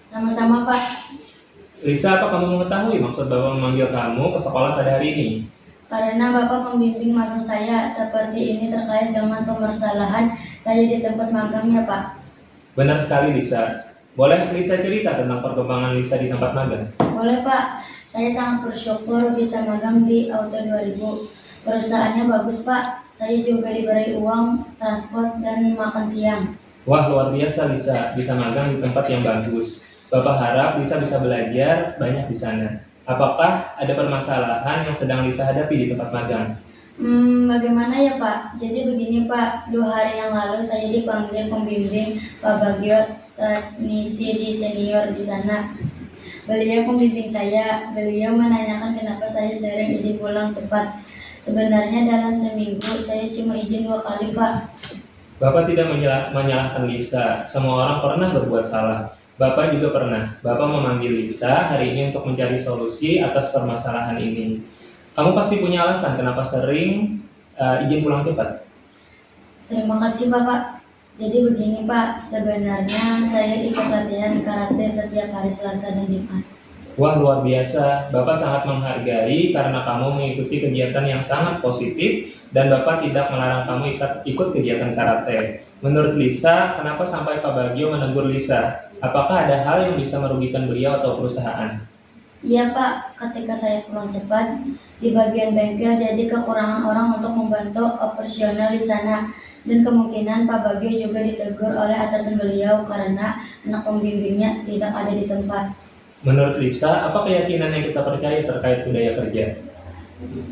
[SPEAKER 9] Sama-sama, Pak.
[SPEAKER 3] Lisa, apa kamu mengetahui maksud Bapak memanggil kamu ke sekolah pada hari ini?
[SPEAKER 4] Karena Bapak membimbing magang saya seperti ini terkait dengan permasalahan saya di tempat magangnya, Pak.
[SPEAKER 3] Benar sekali, Lisa. Boleh Lisa cerita tentang perkembangan Lisa di tempat magang?
[SPEAKER 4] Boleh, Pak. Saya sangat bersyukur bisa magang di Auto 2000. Perusahaannya bagus, Pak. Saya juga diberi uang, transport, dan makan siang.
[SPEAKER 3] Wah, luar biasa Lisa, bisa magang di tempat yang bagus. Bapak harap Lisa bisa belajar banyak di sana. Apakah ada permasalahan yang sedang Lisa hadapi di tempat magang?
[SPEAKER 4] Bagaimana ya, Pak? Jadi begini, Pak. 2 hari yang lalu saya dipanggil pembimbing Pak Bagio teknisi di senior di sana. Beliau pembimbing saya. Beliau menanyakan kenapa saya sering izin pulang cepat. Sebenarnya dalam seminggu saya cuma izin 2 kali, Pak.
[SPEAKER 3] Bapak tidak menyalahkan Lisa. Semua orang pernah berbuat salah. Bapak juga pernah. Bapak memanggil Lisa hari ini untuk mencari solusi atas permasalahan ini. Kamu pasti punya alasan kenapa sering izin pulang cepat.
[SPEAKER 4] Terima kasih, Bapak. Jadi begini, Pak. Sebenarnya saya ikut latihan karate setiap hari Selasa dan Jumat.
[SPEAKER 3] Wah, luar biasa. Bapak sangat menghargai karena kamu mengikuti kegiatan yang sangat positif dan Bapak tidak melarang kamu ikut kegiatan karate. Menurut Lisa, kenapa sampai Pak Bagio menegur Lisa? Apakah ada hal yang bisa merugikan beliau atau perusahaan?
[SPEAKER 4] Iya, Pak. Ketika saya pulang cepat, di bagian bengkel jadi kekurangan orang untuk membantu operasional di sana. Dan kemungkinan Pak Bagio juga ditegur oleh atasan beliau karena anak pembimbingnya tidak ada di tempat.
[SPEAKER 3] Menurut Lisa, apa keyakinan yang kita percaya terkait budaya kerja?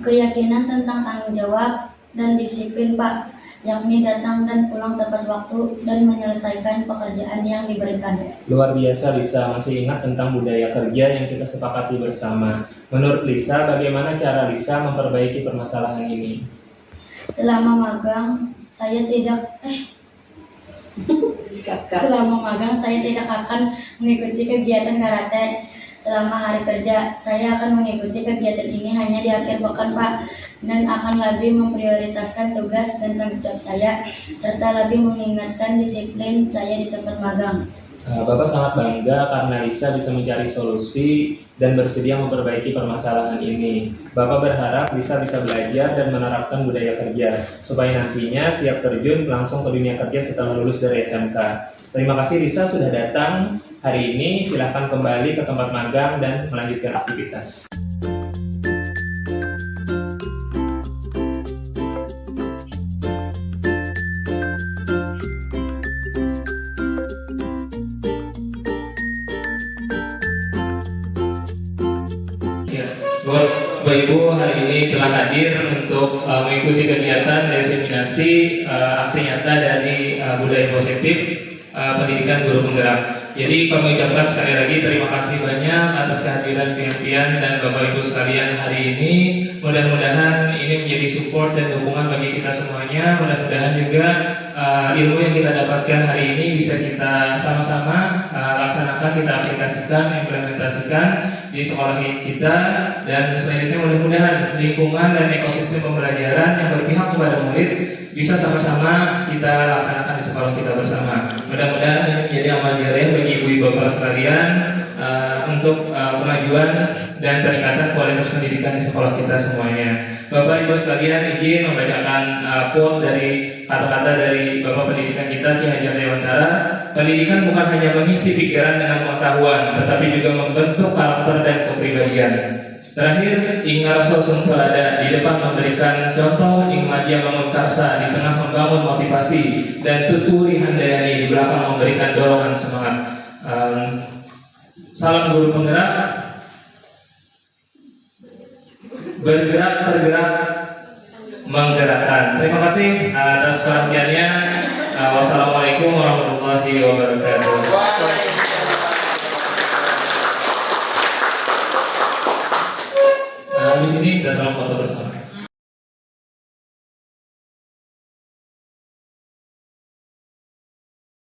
[SPEAKER 4] Keyakinan tentang tanggung jawab dan disiplin, Pak, yakni datang dan pulang tepat waktu dan menyelesaikan pekerjaan yang diberikan.
[SPEAKER 3] Luar biasa Lisa, masih ingat tentang budaya kerja yang kita sepakati bersama. Menurut Lisa, bagaimana cara Lisa memperbaiki permasalahan ini?
[SPEAKER 4] Selama magang, saya tidak akan mengikuti kegiatan karate selama hari kerja. Saya akan mengikuti kegiatan ini hanya di akhir pekan, Pak, dan akan lebih memprioritaskan tugas dan tanggung jawab saya, serta lebih mengingatkan disiplin saya di tempat magang.
[SPEAKER 3] Bapak sangat bangga karena Lisa bisa mencari solusi dan bersedia memperbaiki permasalahan ini. Bapak berharap Lisa bisa belajar dan menerapkan budaya kerja, supaya nantinya siap terjun langsung ke dunia kerja setelah lulus dari SMK. Terima kasih Lisa sudah datang hari ini. Silahkan kembali ke tempat magang dan melanjutkan aktivitas. Bapak Ibu hari ini telah hadir untuk mengikuti kegiatan diseminasi aksi nyata dari budaya positif pendidikan guru penggerak. Jadi kami ucapkan sekali lagi terima kasih banyak atas kehadiran pihak-pihak dan Bapak Ibu sekalian hari ini. Mudah-mudahan ini menjadi support dan dukungan bagi kita semuanya. Mudah-mudahan juga ilmu yang kita dapatkan hari ini bisa kita sama-sama laksanakan, kita aplikasikan, implementasikan di sekolah kita, dan selanjutnya mudah-mudahan lingkungan dan ekosistem pembelajaran yang berpihak kepada murid bisa sama-sama kita laksanakan di sekolah kita bersama. Mudah-mudahan ini menjadi amal jariah bagi ibu-ibu bapak sekalian untuk kemajuan dan peningkatan kualitas pendidikan di sekolah kita semuanya. Bapak Ibu sekalian, izin membacakan quote dari kata-kata dari Bapak Pendidikan kita Ki Hajar Dewantara. Pendidikan bukan hanya mengisi pikiran dengan pengetahuan, tetapi juga membentuk karakter dan kepribadian. Terakhir, Ingar Sosung Telada di depan memberikan contoh, Ing Madya Bangun Karsa di tengah membangun motivasi, dan Tuturi Handayani di belakang memberikan dorongan semangat. Salam guru penggerak, bergerak, tergerak, menggerakkan. Terima kasih atas perhatiannya. Wassalamualaikum warahmatullahi wabarakatuh. Habis ini kita tolong foto bersama.